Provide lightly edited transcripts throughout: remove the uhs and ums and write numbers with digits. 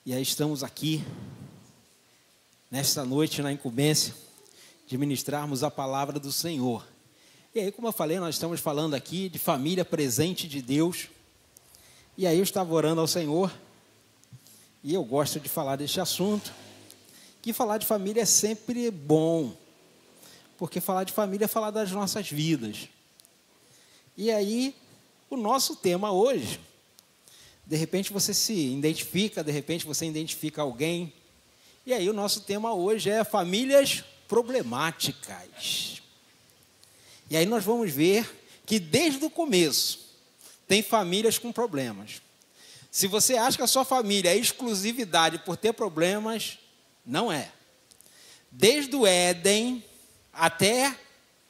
E aí estamos aqui, nesta noite, na incumbência de ministrarmos a palavra do Senhor. E aí, como eu falei, nós estamos falando aqui de família presente de Deus. E aí eu estava orando ao Senhor, e eu gosto de falar deste assunto, que falar de família é sempre bom, porque falar de família é falar das nossas vidas. E aí, o nosso tema hoje, de repente você se identifica, de repente você identifica alguém. E aí o nosso tema hoje é famílias problemáticas. E aí nós vamos ver que desde o começo tem famílias com problemas. Se você acha que a sua família é exclusividade por ter problemas, não é. Desde o Éden até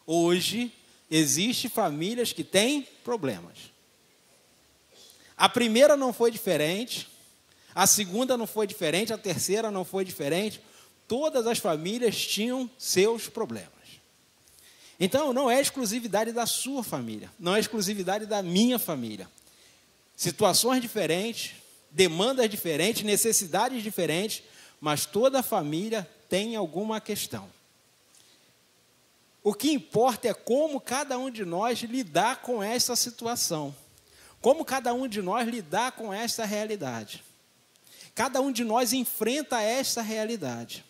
hoje, existem famílias que têm problemas. A primeira não foi diferente, a segunda não foi diferente, a terceira não foi diferente. Todas as famílias tinham seus problemas. Então, não é exclusividade da sua família, não é exclusividade da minha família. Situações diferentes, demandas diferentes, necessidades diferentes, mas toda família tem alguma questão. O que importa é como cada um de nós lidar com essa situação. Como cada um de nós lidar com essa realidade. Cada um de nós enfrenta essa realidade.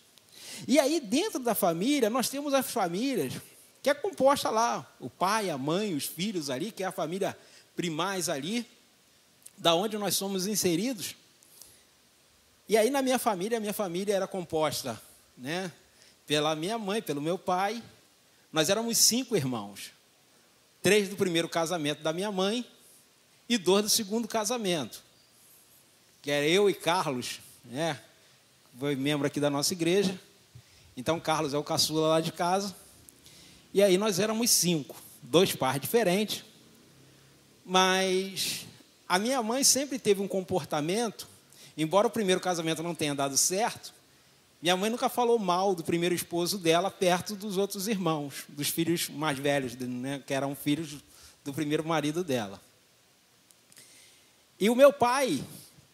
E aí, dentro da família, nós temos as famílias que é composta lá, o pai, a mãe, os filhos ali, que é a família primais ali, da onde nós somos inseridos. E aí, na minha família era composta, né, pela minha mãe, pelo meu pai. Nós éramos 5 irmãos. 3 do primeiro casamento da minha mãe e 2 do segundo casamento, que era eu e Carlos, né, foi membro aqui da nossa igreja. Então, Carlos é o caçula lá de casa. E aí nós éramos 5, 2 pais diferentes. Mas a minha mãe sempre teve um comportamento, embora o primeiro casamento não tenha dado certo, minha mãe nunca falou mal do primeiro esposo dela perto dos outros irmãos, dos filhos mais velhos, né, que eram filhos do primeiro marido dela. E o meu pai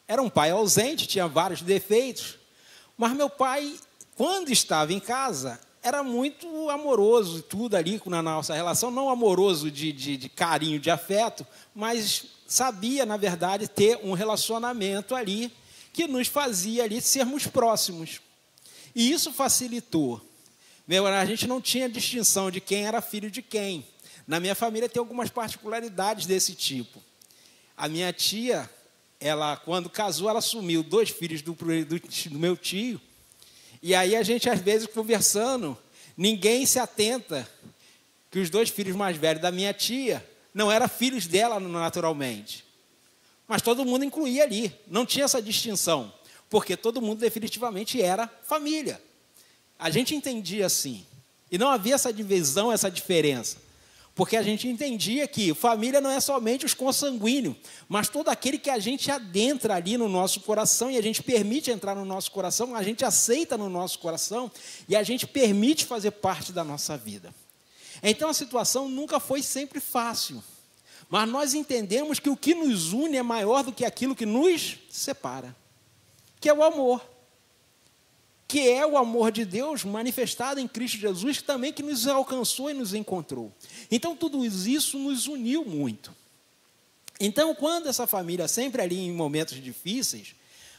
era um pai ausente, tinha vários defeitos, mas meu pai, quando estava em casa, era muito amoroso, tudo ali na nossa relação, não amoroso de carinho, de afeto, mas sabia, na verdade, ter um relacionamento ali que nos fazia ali sermos próximos. E isso facilitou. A gente não tinha distinção de quem era filho de quem. Na minha família tem algumas particularidades desse tipo. A minha tia, ela, quando casou, ela assumiu 2 filhos do meu tio. E aí a gente, às vezes, conversando, ninguém se atenta que os 2 filhos mais velhos da minha tia não eram filhos dela naturalmente. Mas todo mundo incluía ali, não tinha essa distinção, porque todo mundo definitivamente era família. A gente entendia assim. E não havia essa divisão, essa diferença. Porque a gente entendia que família não é somente os consanguíneos, mas todo aquele que a gente adentra ali no nosso coração e a gente permite entrar no nosso coração, a gente aceita no nosso coração e a gente permite fazer parte da nossa vida. Então a situação nunca foi sempre fácil, mas nós entendemos que o que nos une é maior do que aquilo que nos separa, que é o amor. Que é o amor de Deus manifestado em Cristo Jesus, também que nos alcançou e nos encontrou. Então, tudo isso nos uniu muito. Então, quando essa família, sempre ali em momentos difíceis,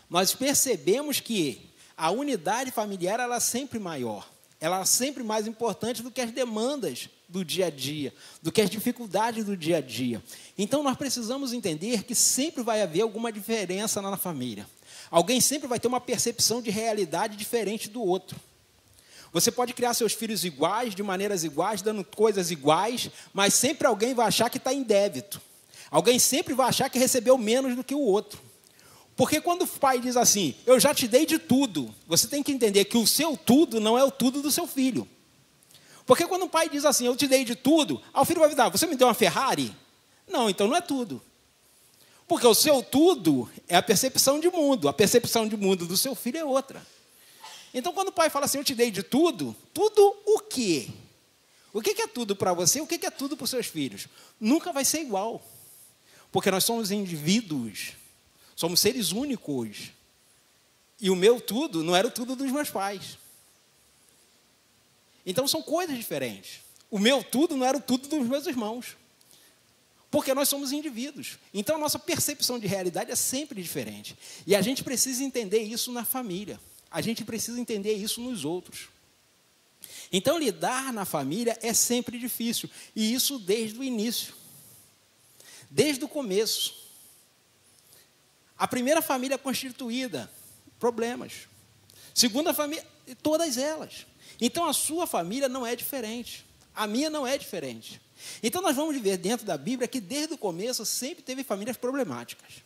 nós percebemos que a unidade familiar ela é sempre maior, ela é sempre mais importante do que as demandas do dia a dia, do que as dificuldades do dia a dia. Então, nós precisamos entender que sempre vai haver alguma diferença na família. Alguém sempre vai ter uma percepção de realidade diferente do outro. Você pode criar seus filhos iguais, de maneiras iguais, dando coisas iguais, mas sempre alguém vai achar que está em débito. Alguém sempre vai achar que recebeu menos do que o outro. Porque quando o pai diz assim, eu já te dei de tudo, você tem que entender que o seu tudo não é o tudo do seu filho. Porque quando o pai diz assim, eu te dei de tudo, o filho vai dizer, você me deu uma Ferrari? Não, então não é tudo. Porque o seu tudo é a percepção de mundo. A percepção de mundo do seu filho é outra. Então, quando o pai fala assim, eu te dei de tudo, tudo o quê? O que é tudo para você? O que é tudo para os seus filhos? Nunca vai ser igual. Porque nós somos indivíduos. Somos seres únicos. E o meu tudo não era o tudo dos meus pais. Então são coisas diferentes. O meu tudo não era o tudo dos meus irmãos. Porque nós somos indivíduos. Então a nossa percepção de realidade é sempre diferente. E a gente precisa entender isso na família. A gente precisa entender isso nos outros. Então lidar na família é sempre difícil. E isso desde o início. Desde o começo. A primeira família constituída, problemas. Segunda família, todas elas. Então a sua família não é diferente. A minha não é diferente. Então nós vamos ver dentro da Bíblia que desde o começo sempre teve famílias problemáticas.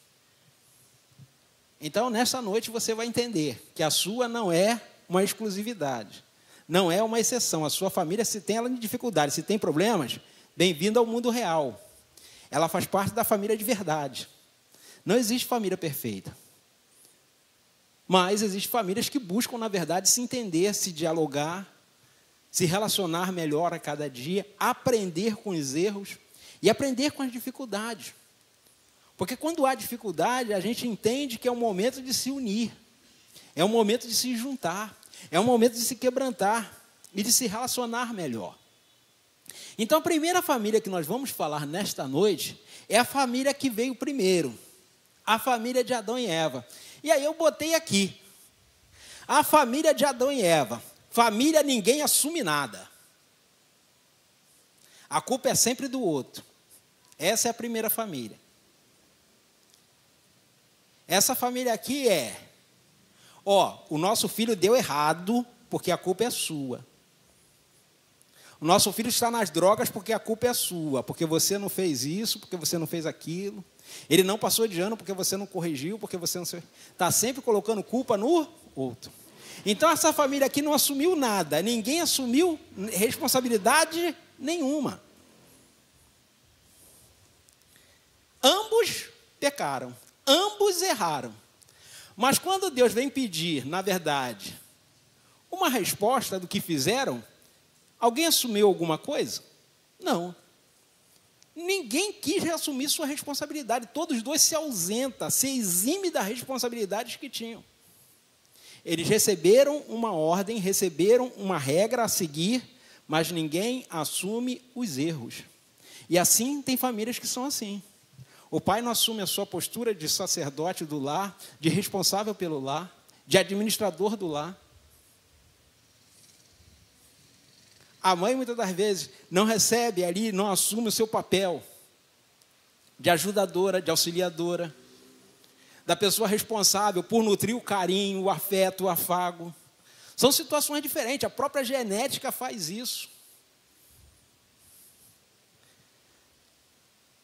Então nessa noite você vai entender que a sua não é uma exclusividade. Não é uma exceção. A sua família, se tem ela de dificuldade, se tem problemas, bem-vindo ao mundo real. Ela faz parte da família de verdade. Não existe família perfeita. Mas existem famílias que buscam, na verdade, se entender, se dialogar, se relacionar melhor a cada dia, aprender com os erros e aprender com as dificuldades. Porque quando há dificuldade, a gente entende que é um momento de se unir, é um momento de se juntar, é um momento de se quebrantar e de se relacionar melhor. Então, a primeira família que nós vamos falar nesta noite é a família que veio primeiro, a família de Adão e Eva. E aí eu botei aqui, a família de Adão e Eva. Família, ninguém assume nada. A culpa é sempre do outro. Essa é a primeira família. Essa família aqui é, o nosso filho deu errado porque a culpa é sua. O nosso filho está nas drogas porque a culpa é sua, porque você não fez isso, porque você não fez aquilo. Ele não passou de ano porque você não corrigiu, porque você não... Está sempre colocando culpa no outro. Então, essa família aqui não assumiu nada. Ninguém assumiu responsabilidade nenhuma. Ambos pecaram. Ambos erraram. Mas quando Deus vem pedir, na verdade, uma resposta do que fizeram, alguém assumiu alguma coisa? Não. Ninguém quis assumir sua responsabilidade. Todos os dois se ausentam, se exime das responsabilidades que tinham. Eles receberam uma ordem, receberam uma regra a seguir, mas ninguém assume os erros. E assim tem famílias que são assim. O pai não assume a sua postura de sacerdote do lar, de responsável pelo lar, de administrador do lar. A mãe, muitas das vezes, não recebe ali, não assume o seu papel de ajudadora, de auxiliadora, da pessoa responsável por nutrir o carinho, o afeto, o afago. São situações diferentes, a própria genética faz isso.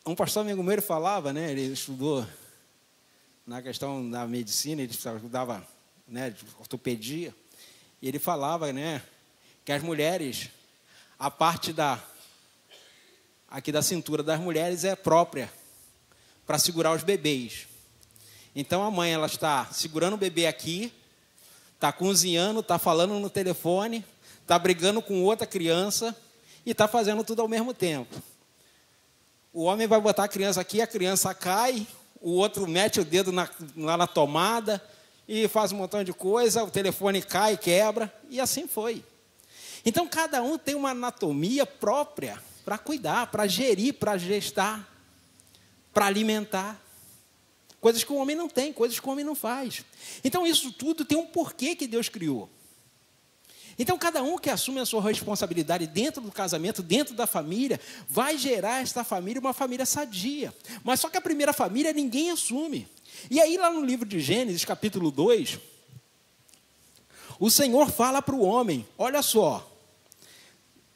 Um pastor amigo meu falava, ele estudou na questão da medicina, ele estudava de ortopedia, e ele falava que as mulheres, a parte aqui da cintura das mulheres é própria para segurar os bebês. Então a mãe ela está segurando o bebê aqui, está cozinhando, está falando no telefone, está brigando com outra criança e está fazendo tudo ao mesmo tempo. O homem vai botar a criança aqui, a criança cai, o outro mete o dedo lá na tomada e faz um montão de coisa, o telefone cai, quebra, e assim foi. Então, cada um tem uma anatomia própria para cuidar, para gerir, para gestar, para alimentar. Coisas que o homem não tem, coisas que o homem não faz. Então, isso tudo tem um porquê que Deus criou. Então, cada um que assume a sua responsabilidade dentro do casamento, dentro da família, vai gerar esta família uma família sadia. Mas só que a primeira família ninguém assume. E aí, lá no livro de Gênesis, capítulo 2, o Senhor fala para o homem, olha só,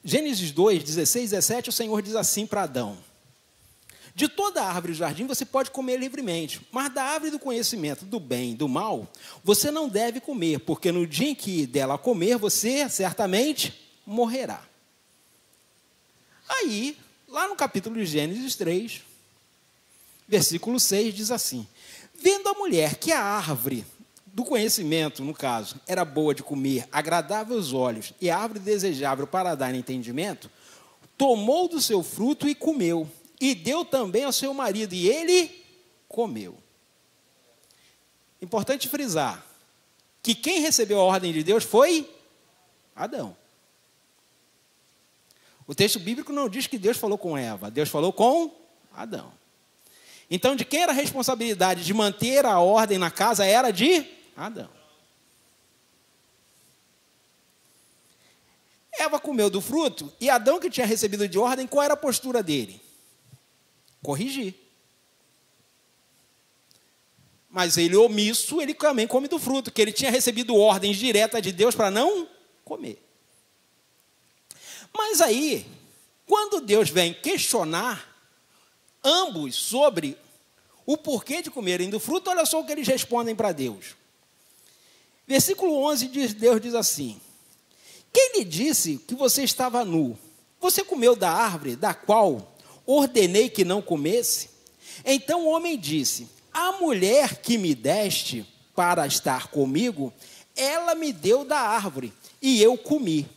Gênesis 2, 16, 17, o Senhor diz assim para Adão: de toda árvore do jardim você pode comer livremente, mas da árvore do conhecimento do bem e do mal, você não deve comer, porque no dia em que dela comer, você certamente morrerá. Aí, lá no capítulo de Gênesis 3, versículo 6, diz assim: vendo a mulher que a árvore do conhecimento, no caso, era boa de comer, agradável aos olhos, e árvore desejável para dar entendimento, tomou do seu fruto e comeu, e deu também ao seu marido, e ele comeu. Importante frisar, que quem recebeu a ordem de Deus foi Adão. O texto bíblico não diz que Deus falou com Eva, Deus falou com Adão. Então, de quem era a responsabilidade de manter a ordem na casa era de Adão. Eva comeu do fruto, e Adão, que tinha recebido de ordem, qual era a postura dele? Corrigir. Mas ele omisso, ele também come do fruto, que ele tinha recebido ordens diretas de Deus para não comer. Mas aí, quando Deus vem questionar ambos sobre o porquê de comerem do fruto, olha só o que eles respondem para Deus. Versículo 11, Deus diz assim: quem lhe disse que você estava nu? Você comeu da árvore da qual ordenei que não comesse? Então o homem disse: a mulher que me deste para estar comigo, ela me deu da árvore e eu comi.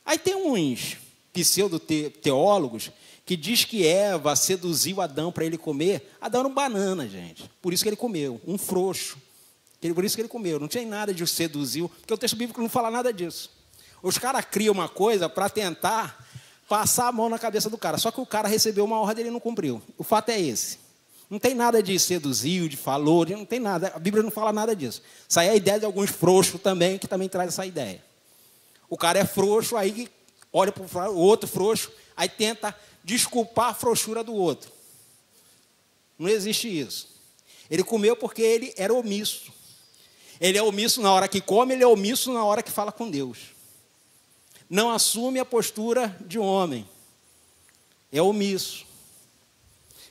Aí tem uns pseudo-teólogos que diz que Eva seduziu Adão para ele comer. Adão era um banana, gente. Por isso que ele comeu, um frouxo. Por isso que ele comeu. Não tinha nada de seduziu, porque o texto bíblico não fala nada disso. Os caras criam uma coisa para tentar passar a mão na cabeça do cara. Só que o cara recebeu uma ordem e ele não cumpriu. O fato é esse. Não tem nada de seduziu, de falou, não tem nada. A Bíblia não fala nada disso. Isso aí é a ideia de alguns frouxos também, que também traz essa ideia. O cara é frouxo, aí olha para o outro frouxo, aí tenta desculpar a frouxura do outro. Não existe isso. Ele comeu porque ele era omisso. Ele é omisso na hora que come, ele é omisso na hora que fala com Deus. Não assume a postura de homem. É omisso.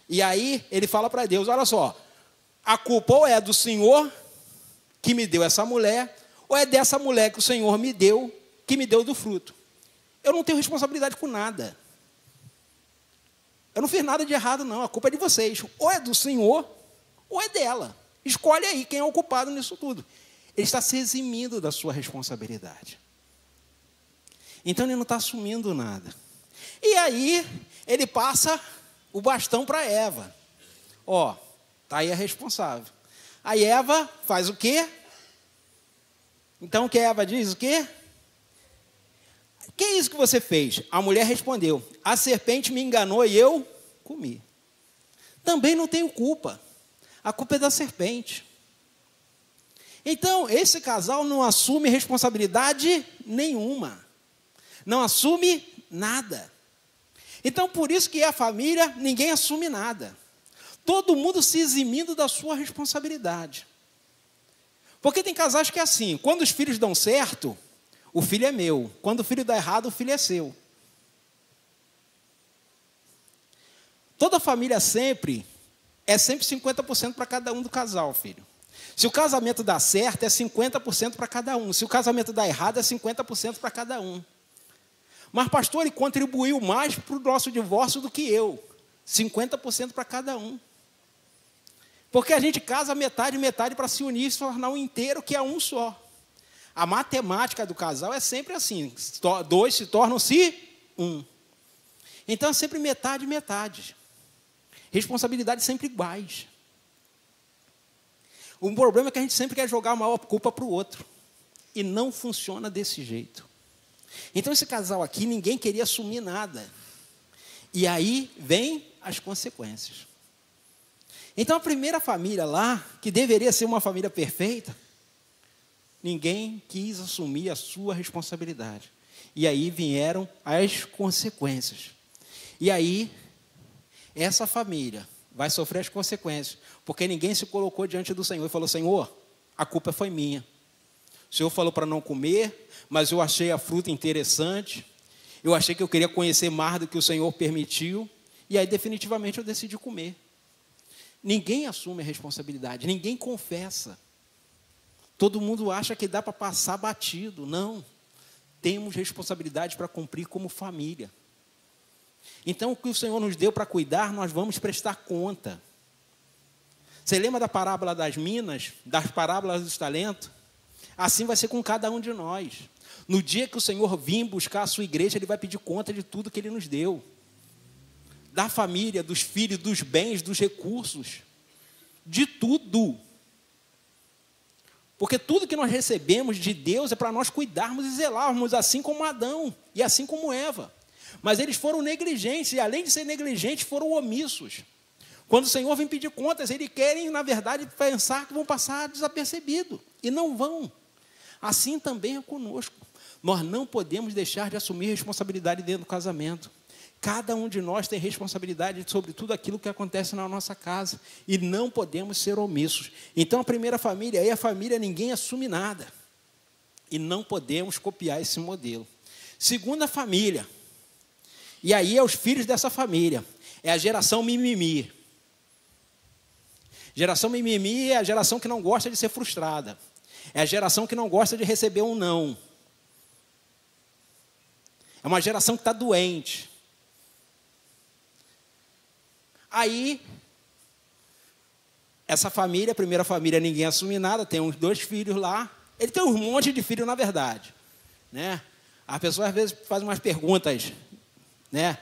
E aí ele fala para Deus: olha só, a culpa ou é do Senhor que me deu essa mulher, ou é dessa mulher que o Senhor me deu, que me deu do fruto. Eu não tenho responsabilidade com nada. Eu não fiz nada de errado, não. A culpa é de vocês. Ou é do Senhor, ou é dela. Escolhe aí quem é o culpado nisso tudo. Ele está se eximindo da sua responsabilidade. Então ele não está assumindo nada. E aí ele passa o bastão para Eva. Ó, está aí a responsável. Aí Eva faz o quê? Então o que Eva diz? O quê? Que é isso que você fez? A mulher respondeu: a serpente me enganou e eu comi. Também não tenho culpa. A culpa é da serpente. Então, esse casal não assume responsabilidade nenhuma. Não assume nada. Então, por isso que a família, ninguém assume nada. Todo mundo se eximindo da sua responsabilidade. Porque tem casais que é assim: quando os filhos dão certo, o filho é meu. Quando o filho dá errado, o filho é seu. Toda família é sempre 50% para cada um do casal, filho. Se o casamento dá certo, é 50% para cada um. Se o casamento dá errado, é 50% para cada um. Mas, pastor, ele contribuiu mais para o nosso divórcio do que eu. 50% para cada um. Porque a gente casa metade para se unir e se tornar um inteiro, que é um só. A matemática do casal é sempre assim: dois se tornam-se um. Então é sempre metade. Responsabilidades sempre iguais. O problema é que a gente sempre quer jogar a maior culpa para o outro. E não funciona desse jeito. Então esse casal aqui, ninguém queria assumir nada. E aí vem as consequências. Então a primeira família lá, que deveria ser uma família perfeita, ninguém quis assumir a sua responsabilidade. E aí vieram as consequências. E aí, essa família vai sofrer as consequências, porque ninguém se colocou diante do Senhor e falou: Senhor, a culpa foi minha. O Senhor falou para não comer, mas eu achei a fruta interessante, eu achei que eu queria conhecer mais do que o Senhor permitiu, e aí definitivamente eu decidi comer. Ninguém assume a responsabilidade, ninguém confessa. Todo mundo acha que dá para passar batido. Não. Temos responsabilidade para cumprir como família. Então, o que o Senhor nos deu para cuidar, nós vamos prestar conta. Você lembra da parábola das minas, das parábolas dos talentos? Assim vai ser com cada um de nós. No dia que o Senhor vir buscar a sua igreja, Ele vai pedir conta de tudo que Ele nos deu. Da família, dos filhos, dos bens, dos recursos. De tudo. Porque tudo que nós recebemos de Deus é para nós cuidarmos e zelarmos, assim como Adão e assim como Eva. Mas eles foram negligentes, e além de ser negligentes, foram omissos. Quando o Senhor vem pedir contas, eles querem, na verdade, pensar que vão passar desapercebido, e não vão. Assim também é conosco. Nós não podemos deixar de assumir responsabilidade dentro do casamento. Cada um de nós tem responsabilidade sobre tudo aquilo que acontece na nossa casa, e não podemos ser omissos. Então, a primeira família, aí a família ninguém assume nada, e não podemos copiar esse modelo. Segunda família, e aí é os filhos dessa família, é a geração mimimi. Geração mimimi é a geração que não gosta de ser frustrada. É a geração que não gosta de receber um não. É uma geração que está doente. Aí, essa família, a primeira família, ninguém assume nada, tem uns 2 filhos lá. Ele tem um monte de filhos, na verdade. Né? A pessoa, às vezes, faz umas perguntas. Né?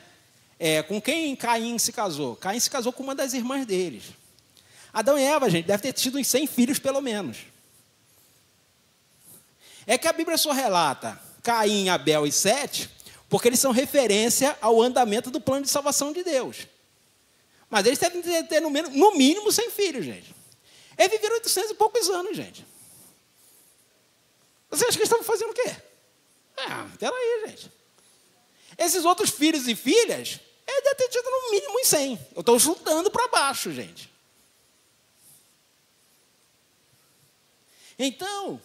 Com quem Caim se casou? Caim se casou com uma das irmãs deles. Adão e Eva, gente, deve ter tido uns 100 filhos, pelo menos. É que a Bíblia só relata Caim, Abel e Sete, porque eles são referência ao andamento do plano de salvação de Deus. Mas eles devem ter no mínimo 100 filhos, gente. Eles viveram 800 e poucos anos, gente. Você acha que eles estavam fazendo o quê? Peraí, gente. Esses outros filhos e filhas, eles devem ter tido no mínimo uns 100. Eu estou chutando para baixo, gente. Então,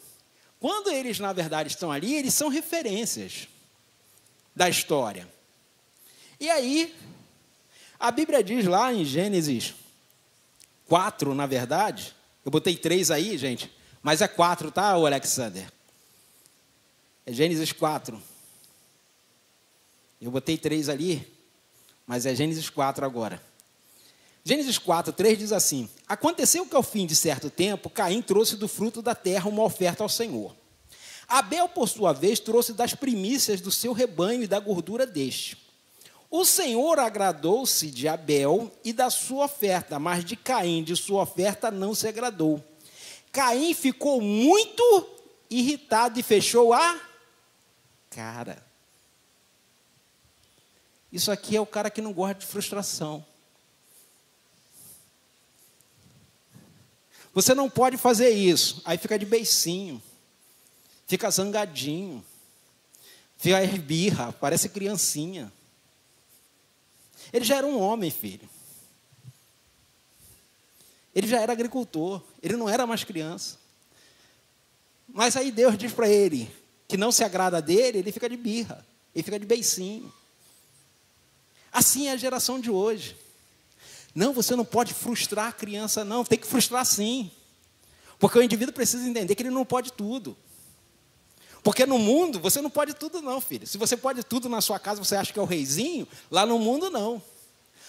quando eles, na verdade, estão ali, eles são referências da história. E aí, a Bíblia diz lá em Gênesis 4, na verdade, eu botei 3 aí, gente, mas é 4, tá, Alexander? É Gênesis 4. Eu botei 3 ali, mas é Gênesis 4 agora. Gênesis 4, 3 diz assim: aconteceu que ao fim de certo tempo, Caim trouxe do fruto da terra uma oferta ao Senhor. Abel, por sua vez, trouxe das primícias do seu rebanho e da gordura deste. O Senhor agradou-se de Abel e da sua oferta, mas de Caim, de sua oferta, não se agradou. Caim ficou muito irritado e fechou a cara. Isso aqui é o cara que não gosta de frustração. Você não pode fazer isso. Aí fica de beicinho, fica zangadinho, fica birra, parece criancinha. Ele já era um homem, filho. Ele já era agricultor, ele não era mais criança. Mas aí Deus diz para ele que não se agrada dele, ele fica de birra, ele fica de beicinho. Assim é a geração de hoje. Não, você não pode frustrar a criança, não. Tem que frustrar sim. Porque o indivíduo precisa entender que ele não pode tudo. Porque no mundo, você não pode tudo não, filho. Se você pode tudo na sua casa, você acha que é o reizinho, lá no mundo não.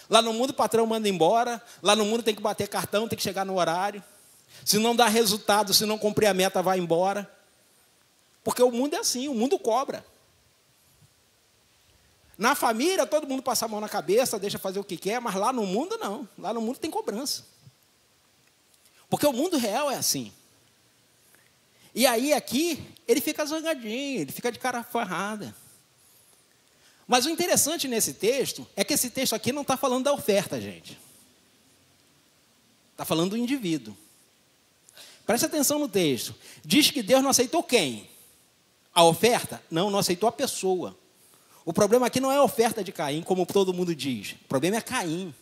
Lá no mundo o patrão manda embora, lá no mundo tem que bater cartão, tem que chegar no horário. Se não dá resultado, se não cumprir a meta, vai embora. Porque o mundo é assim, o mundo cobra. Na família, todo mundo passa a mão na cabeça, deixa fazer o que quer, mas lá no mundo, não. Lá no mundo tem cobrança. Porque o mundo real é assim. E aí, aqui, ele fica zangadinho, ele fica de cara farrada. Mas o interessante nesse texto é que esse texto aqui não está falando da oferta, gente. Está falando do indivíduo. Preste atenção no texto. Diz que Deus não aceitou quem? A oferta? Não, não aceitou a pessoa. O problema aqui não é a oferta de Caim, como todo mundo diz. O problema é Caim.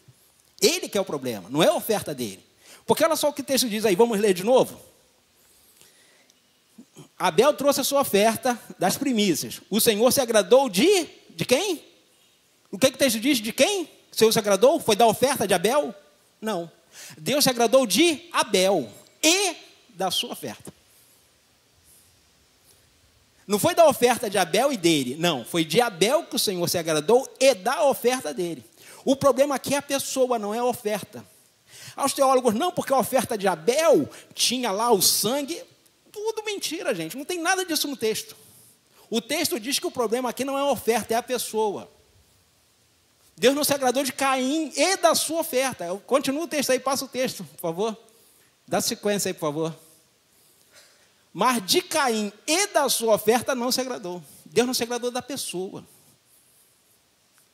Ele que é o problema, não é a oferta dele. Porque olha só o que o texto diz aí, vamos ler de novo? Abel trouxe a sua oferta das primícias. O Senhor se agradou de quem? O que o texto diz? De quem? O Senhor se agradou? Foi da oferta de Abel? Não. Deus se agradou de Abel e da sua oferta. Não foi da oferta de Abel e dele, não. Foi de Abel que o Senhor se agradou e da oferta dele. O problema aqui é a pessoa, não é a oferta. Aos teólogos, não, porque a oferta de Abel tinha lá o sangue. Tudo mentira, gente. Não tem nada disso no texto. O texto diz que o problema aqui não é a oferta, é a pessoa. Deus não se agradou de Caim e da sua oferta. Continua o texto aí, passa o texto, por favor. Dá sequência aí, por favor. Mas de Caim e da sua oferta não se agradou. Deus não se agradou da pessoa.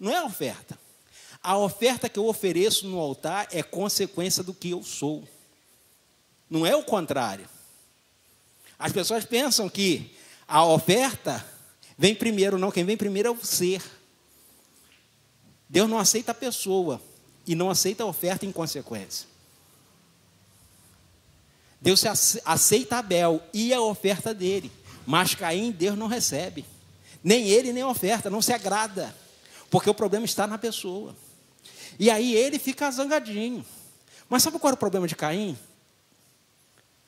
Não é a oferta. A oferta que eu ofereço no altar é consequência do que eu sou. Não é o contrário. As pessoas pensam que a oferta vem primeiro. Não, quem vem primeiro é o ser. Deus não aceita a pessoa e não aceita a oferta em consequência. Deus aceita Abel e a oferta dele, mas Caim Deus não recebe. Nem ele, nem a oferta, não se agrada, porque o problema está na pessoa. E aí ele fica zangadinho. Mas sabe qual era o problema de Caim?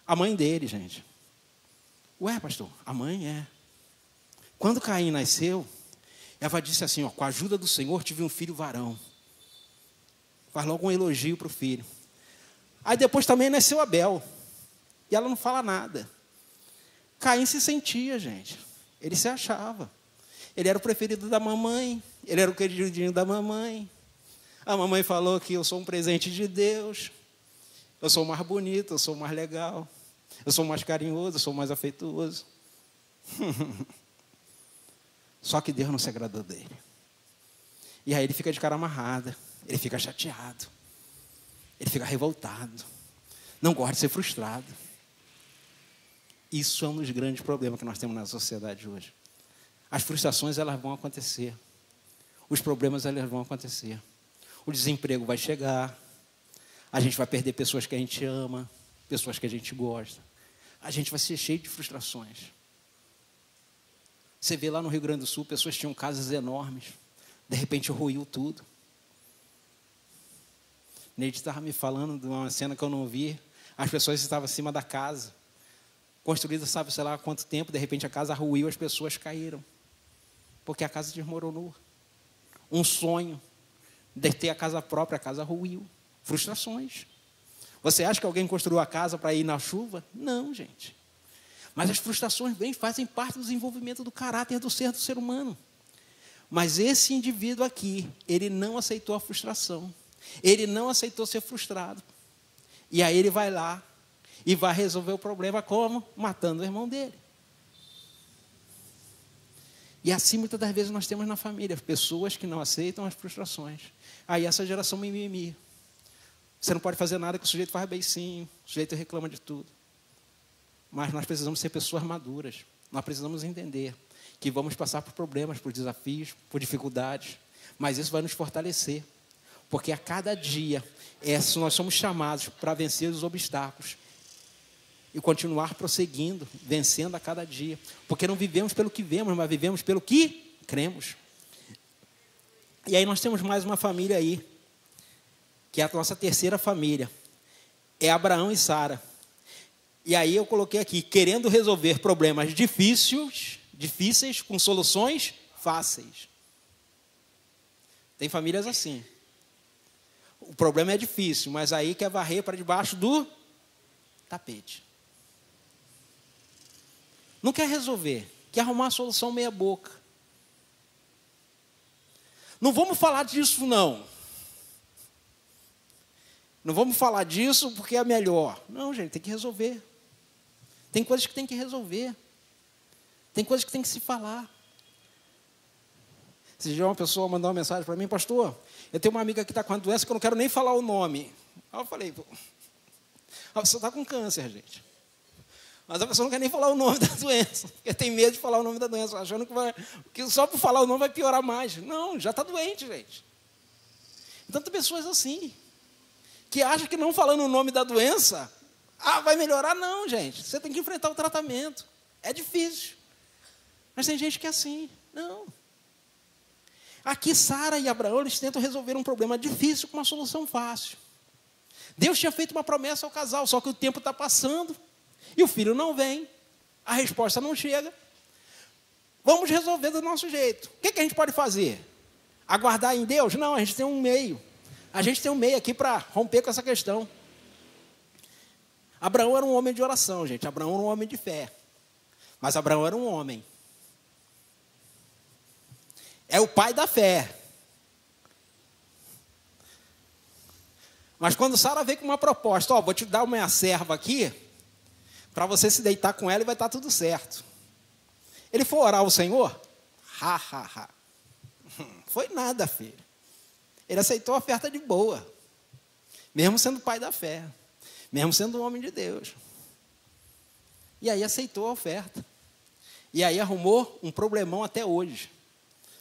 A mãe dele, gente. Ué, pastor, a mãe é. Quando Caim nasceu, Eva disse assim, ó, com a ajuda do Senhor tive um filho varão. Faz logo um elogio para o filho. Aí depois também nasceu Abel. E ela não fala nada. Caim se sentia, gente. Ele se achava. Ele era o preferido da mamãe. Ele era o queridinho da mamãe. A mamãe falou que eu sou um presente de Deus. Eu sou mais bonito, eu sou mais legal. Eu sou mais carinhoso, eu sou mais afetuoso. Só que Deus não se agradou dele. E aí ele fica de cara amarrada. Ele fica chateado. Ele fica revoltado. Não gosta de ser frustrado. Isso é um dos grandes problemas que nós temos na sociedade hoje. As frustrações, elas vão acontecer. Os problemas, elas vão acontecer. O desemprego vai chegar. A gente vai perder pessoas que a gente ama, pessoas que a gente gosta. A gente vai ser cheio de frustrações. Você vê lá no Rio Grande do Sul, pessoas tinham casas enormes. De repente, ruiu tudo. Neide estava me falando de uma cena que eu não vi. As pessoas estavam acima da casa. Construída, sabe, sei lá há quanto tempo. De repente, a casa ruiu, as pessoas caíram. Porque a casa desmoronou. Um sonho de ter a casa própria, a casa ruiu. Frustrações. Você acha que alguém construiu a casa para ir na chuva? Não, gente. Mas as frustrações fazem parte do desenvolvimento do caráter do ser humano. Mas esse indivíduo aqui, ele não aceitou a frustração. Ele não aceitou ser frustrado. E aí ele vai lá e vai resolver o problema como? Matando o irmão dele. E assim, muitas das vezes, nós temos na família pessoas que não aceitam as frustrações. Aí essa geração mimimi. Você não pode fazer nada que o sujeito faz beicinho, o sujeito reclama de tudo. Mas nós precisamos ser pessoas maduras. Nós precisamos entender que vamos passar por problemas, por desafios, por dificuldades. Mas isso vai nos fortalecer. Porque a cada dia, nós somos chamados para vencer os obstáculos. E continuar prosseguindo, vencendo a cada dia. Porque não vivemos pelo que vemos, mas vivemos pelo que cremos. E aí nós temos mais uma família aí, que é a nossa terceira família. É Abraão e Sara. E aí eu coloquei aqui, querendo resolver problemas difíceis com soluções fáceis. Tem famílias assim. O problema é difícil, mas aí quer varrer para debaixo do tapete. Não quer resolver, quer arrumar a solução meia boca. Não vamos falar disso, não. Não vamos falar disso porque é melhor. Não, gente, tem que resolver. Tem coisas que tem que resolver. Tem coisas que tem que se falar. Se uma pessoa mandar uma mensagem para mim, pastor, eu tenho uma amiga que está com uma doença que eu não quero nem falar o nome. Aí eu falei, a pessoa está com câncer, gente. Mas a pessoa não quer nem falar o nome da doença, porque tem medo de falar o nome da doença, achando que só por falar o nome vai piorar mais. Não, já está doente, gente. Então tem pessoas assim, que acham que não falando o nome da doença, vai melhorar. Não, gente, você tem que enfrentar o tratamento. É difícil. Mas tem gente que é assim. Não. Aqui Sara e Abraão, eles tentam resolver um problema difícil com uma solução fácil. Deus tinha feito uma promessa ao casal, só que o tempo está passando e o filho não vem, a resposta não chega. Vamos resolver do nosso jeito. O que a gente pode fazer? Aguardar em Deus? Não, a gente tem um meio. A gente tem um meio aqui para romper com essa questão. Abraão era um homem de oração, gente. Abraão era um homem de fé. Mas Abraão era um homem. É o pai da fé. Mas quando Sara veio com uma proposta, vou te dar uma serva aqui, para você se deitar com ela e vai estar tudo certo. Ele foi orar ao Senhor? Foi nada, filho. Ele aceitou a oferta de boa, mesmo sendo pai da fé, mesmo sendo um homem de Deus. E aí aceitou a oferta. E aí arrumou um problemão até hoje.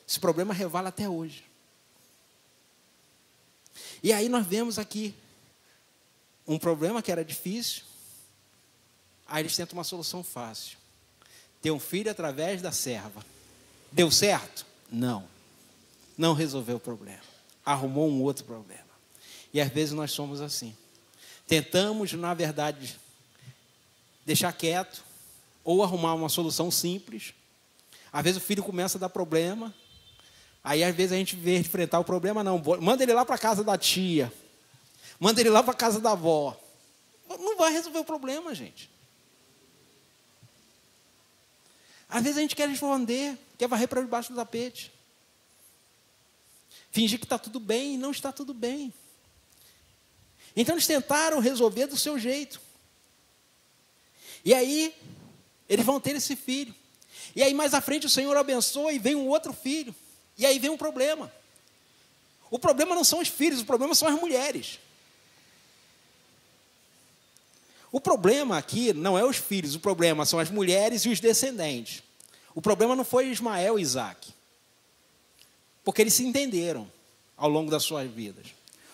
Esse problema revala até hoje. E aí nós vemos aqui um problema que era difícil. Aí eles tentam uma solução fácil. Ter um filho através da serva. Deu certo? Não. Não resolveu o problema. Arrumou um outro problema. E às vezes nós somos assim. Tentamos, na verdade, deixar quieto ou arrumar uma solução simples. Às vezes o filho começa a dar problema. Aí às vezes a gente vê enfrentar o problema, não. Manda ele lá para a casa da tia. Manda ele lá para a casa da avó. Não vai resolver o problema, gente. Às vezes a gente quer esconder, quer varrer para debaixo do tapete. Fingir que está tudo bem e não está tudo bem. Então eles tentaram resolver do seu jeito. E aí, eles vão ter esse filho. E aí mais à frente o Senhor abençoa e vem um outro filho. E aí vem um problema. O problema não são os filhos, o problema são as mulheres. O problema aqui não é os filhos, o problema são as mulheres e os descendentes. O problema não foi Ismael e Isaac, porque eles se entenderam ao longo das suas vidas.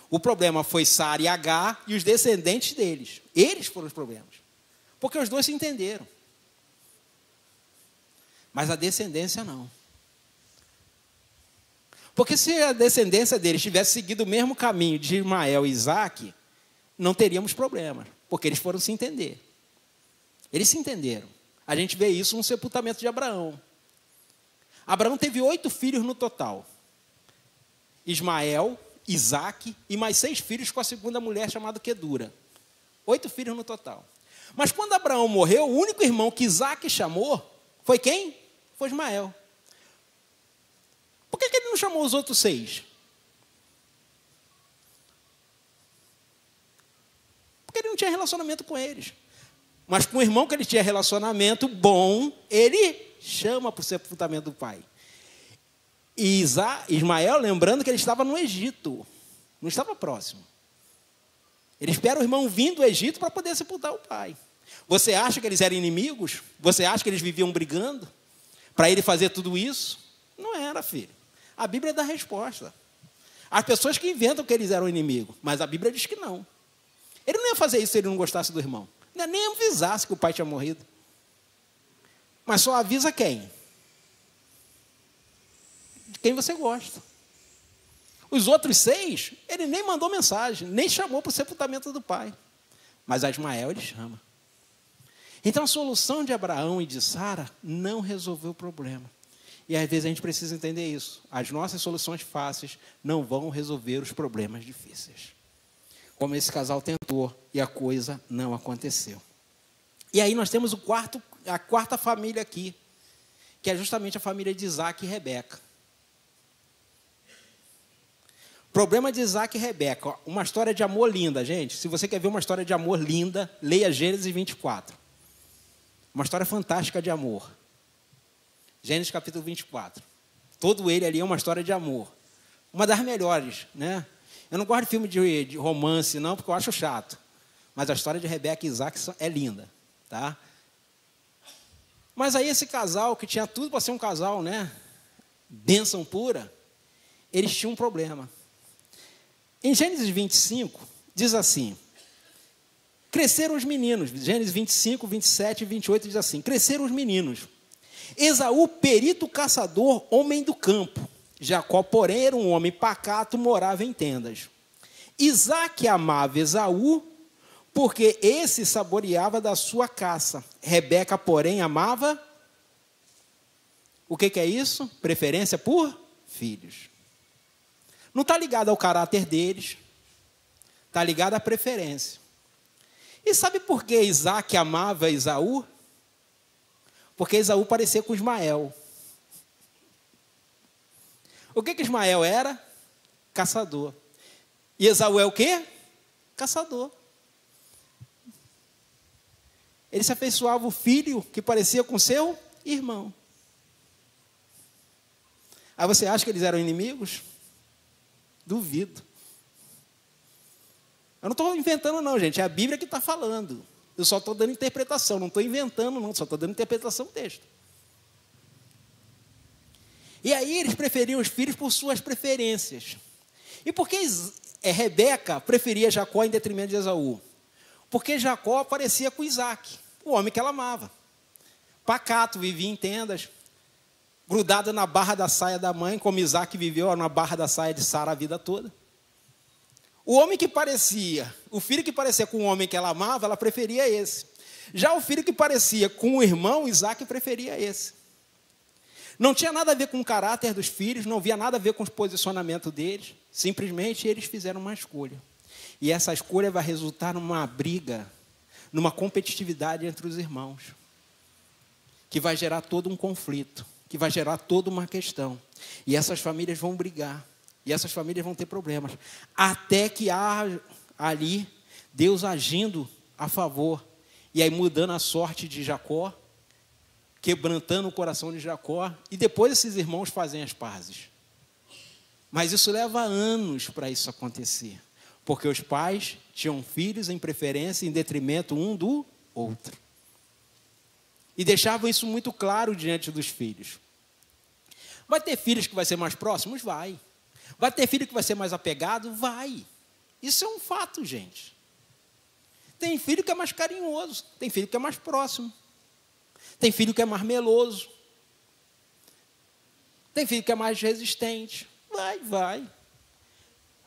O problema foi Sara e Agar e os descendentes deles. Eles foram os problemas, porque os dois se entenderam. Mas a descendência não. Porque se a descendência deles tivesse seguido o mesmo caminho de Ismael e Isaac, não teríamos problemas, porque eles foram se entender. Eles se entenderam. A gente vê isso no sepultamento de Abraão. Abraão teve 8 filhos no total. Ismael, Isaac e mais 6 filhos com a segunda mulher chamada Quedura. 8 filhos no total. Mas quando Abraão morreu, o único irmão que Isaac chamou foi quem? Foi Ismael. Por que ele não chamou os outros 6? Porque ele não tinha relacionamento com eles. Mas com o irmão que ele tinha relacionamento bom, ele chama para o sepultamento do pai. E Ismael, lembrando que ele estava no Egito, não estava próximo. Ele espera o irmão vir do Egito para poder sepultar o pai. Você acha que eles eram inimigos? Você acha que eles viviam brigando para ele fazer tudo isso? Não era, filho. A Bíblia dá a resposta. As pessoas que inventam que eles eram inimigos, mas a Bíblia diz que não. Ele não ia fazer isso se ele não gostasse do irmão. Nem avisasse que o pai tinha morrido. Mas só avisa quem? De quem você gosta. Os outros 6, ele nem mandou mensagem, nem chamou para o sepultamento do pai. Mas a Ismael ele chama. Então a solução de Abraão e de Sara não resolveu o problema. E às vezes a gente precisa entender isso. As nossas soluções fáceis não vão resolver os problemas difíceis. Como esse casal tentou e a coisa não aconteceu. E aí nós temos a quarta família aqui, que é justamente a família de Isaac e Rebeca. Problema de Isaac e Rebeca. Uma história de amor linda, gente. Se você quer ver uma história de amor linda, leia Gênesis 24. Uma história fantástica de amor. Gênesis capítulo 24. Todo ele ali é uma história de amor. Uma das melhores, né? Eu não gosto de filme de romance, não, porque eu acho chato. Mas a história de Rebeca e Isaac é linda, tá? Mas aí esse casal, que tinha tudo para ser um casal, né? Bênção pura, eles tinham um problema. Em Gênesis 25, diz assim: cresceram os meninos. Gênesis 25, 27 e 28 diz assim: cresceram os meninos. Esaú, perito caçador, homem do campo. Jacó, porém, era um homem pacato, morava em tendas. Isaac amava Esaú, porque esse saboreava da sua caça. Rebeca, porém, amava... O que é isso? Preferência por filhos. Não está ligado ao caráter deles, está ligado à preferência. E sabe por que Isaac amava Esaú? Porque Esaú parecia com Ismael. O que Ismael era? Caçador. E Esaú é o quê? Caçador. ele se afeiçoava o filho que parecia com seu irmão. Aí você acha que eles eram inimigos? Duvido. Eu não estou inventando não, gente, é a Bíblia que está falando. Eu só estou dando interpretação, não estou inventando não, só estou dando interpretação do texto. E aí eles preferiam os filhos por suas preferências. E por que Rebeca preferia Jacó em detrimento de Esaú? Porque Jacó parecia com Isaac, o homem que ela amava. Pacato, vivia em tendas, grudado na barra da saia da mãe, como Isaac viveu na barra da saia de Sara a vida toda. O homem que parecia, o filho que parecia com o homem que ela amava, ela preferia esse. Já o filho que parecia com o irmão, Isaac preferia esse. Não tinha nada a ver com o caráter dos filhos, não havia nada a ver com o posicionamento deles. Simplesmente eles fizeram uma escolha. E essa escolha vai resultar numa briga, numa competitividade entre os irmãos, que vai gerar todo um conflito, que vai gerar toda uma questão. E essas famílias vão brigar, e essas famílias vão ter problemas, até que há ali Deus agindo a favor, e aí mudando a sorte de Jacó, quebrantando o coração de Jacó, e depois esses irmãos fazem as pazes. Mas isso leva anos para isso acontecer, porque os pais tinham filhos em preferência, em detrimento um do outro. E deixavam isso muito claro diante dos filhos. Vai ter filhos que vai ser mais próximos? Vai. Vai ter filho que vai ser mais apegado? Vai. Isso é um fato, gente. Tem filho que é mais carinhoso, tem filho que é mais próximo. Tem filho que é mais meloso. Tem filho que é mais resistente. Vai.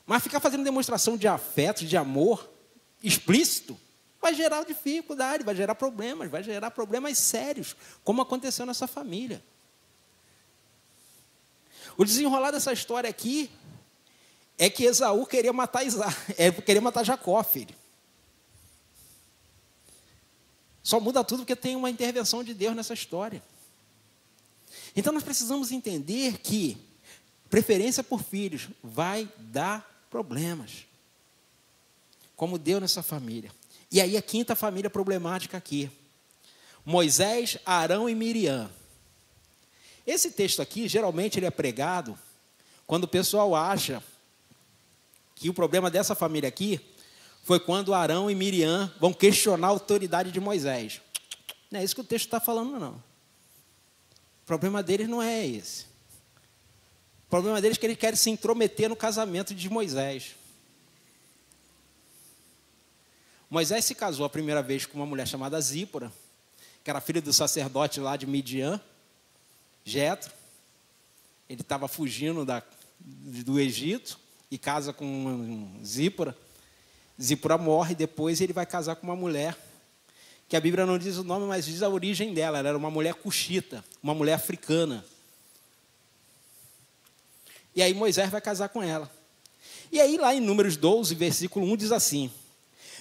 Mas ficar fazendo demonstração de afeto, de amor explícito, vai gerar dificuldade, vai gerar problemas sérios, como aconteceu nessa família. O desenrolar dessa história aqui é que Esaú queria matar Jacó, filho. Só muda tudo porque tem uma intervenção de Deus nessa história. Então nós precisamos entender que preferência por filhos vai dar problemas, como deu nessa família. E aí a quinta família problemática aqui: Moisés, Arão e Miriam. Esse texto aqui, geralmente ele é pregado quando o pessoal acha que o problema dessa família aqui foi quando Arão e Miriam vão questionar a autoridade de Moisés. Não é isso que o texto está falando, não. O problema deles não é esse. O problema deles é que eles querem se intrometer no casamento de Moisés. Moisés se casou a primeira vez com uma mulher chamada Zípora, que era filha do sacerdote lá de Midian, Jetro. Ele estava fugindo do Egito e casa com Zípora. Zípora morre, depois ele vai casar com uma mulher, que a Bíblia não diz o nome, mas diz a origem dela. Ela era uma mulher cuxita, uma mulher africana. E aí Moisés vai casar com ela. E aí lá em Números 12, versículo 1, diz assim: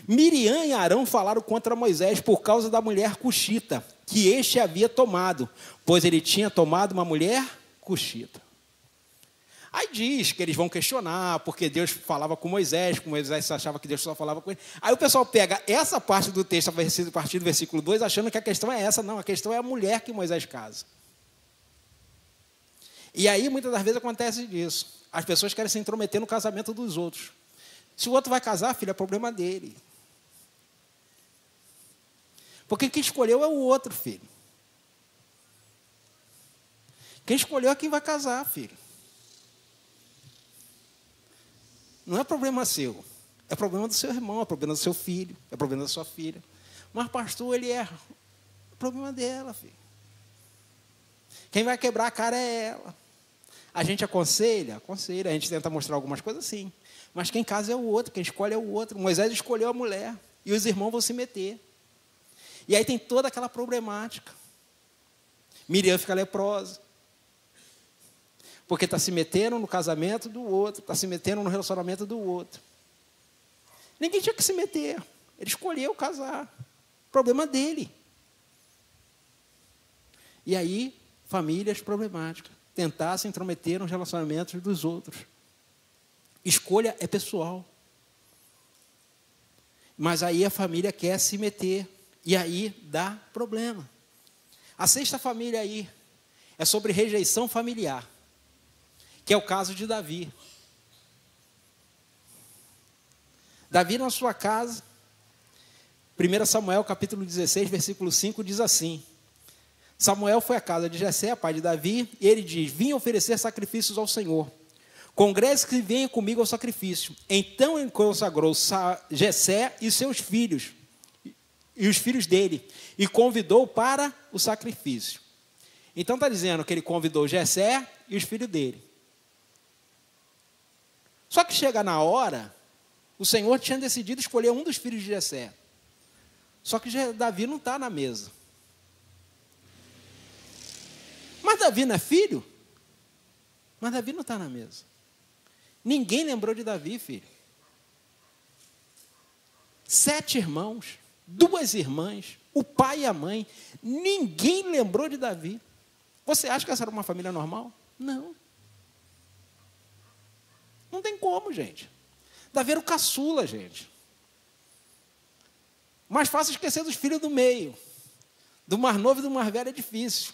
Miriam e Arão falaram contra Moisés por causa da mulher cuxita, que este havia tomado, pois ele tinha tomado uma mulher cuxita. Aí diz que eles vão questionar, porque Deus falava com Moisés achava que Deus só falava com ele. Aí o pessoal pega essa parte do texto, a partir do versículo 2, achando que a questão é essa. Não, a questão é a mulher que Moisés casa. E aí, muitas das vezes, acontece isso. As pessoas querem se intrometer no casamento dos outros. Se o outro vai casar, filho, é problema dele. Porque quem escolheu é o outro, filho. Quem escolheu é quem vai casar, filho. Não é problema seu. É problema do seu irmão, é problema do seu filho, é problema da sua filha. Mas pastor, ele erra. É problema dela, filho. Quem vai quebrar a cara é ela. A gente aconselha, a gente tenta mostrar algumas coisas, sim. Mas quem casa é o outro, quem escolhe é o outro. Moisés escolheu a mulher e os irmãos vão se meter. E aí tem toda aquela problemática. Miriam fica leprosa, porque está se metendo no casamento do outro, está se metendo no relacionamento do outro. Ninguém tinha que se meter. Ele escolheu casar. Problema dele. E aí, famílias problemáticas. Tentar se intrometer nos relacionamentos dos outros. Escolha é pessoal. Mas aí a família quer se meter. E aí dá problema. A sexta família aí é sobre rejeição familiar, que é o caso de Davi. Davi na sua casa, 1 Samuel capítulo 16, versículo 5, diz assim: Samuel foi à casa de Jessé, pai de Davi, e ele diz: vim oferecer sacrifícios ao Senhor. Congregue-se e venha comigo ao sacrifício. Então ele consagrou Jessé e seus filhos, e os filhos dele, e convidou para o sacrifício. Então está dizendo que ele convidou Jessé e os filhos dele. Só que chega na hora, o Senhor tinha decidido escolher um dos filhos de Jessé. Só que Davi não está na mesa. Mas Davi não é filho? Mas Davi não está na mesa. Ninguém lembrou de Davi, filho. 7 irmãos, 2 irmãs, o pai e a mãe. Ninguém lembrou de Davi. Você acha que essa era uma família normal? Não. Não tem como, gente. Davi era o caçula, gente. Mais fácil esquecer dos filhos do meio. Do mais novo e do mais velho é difícil.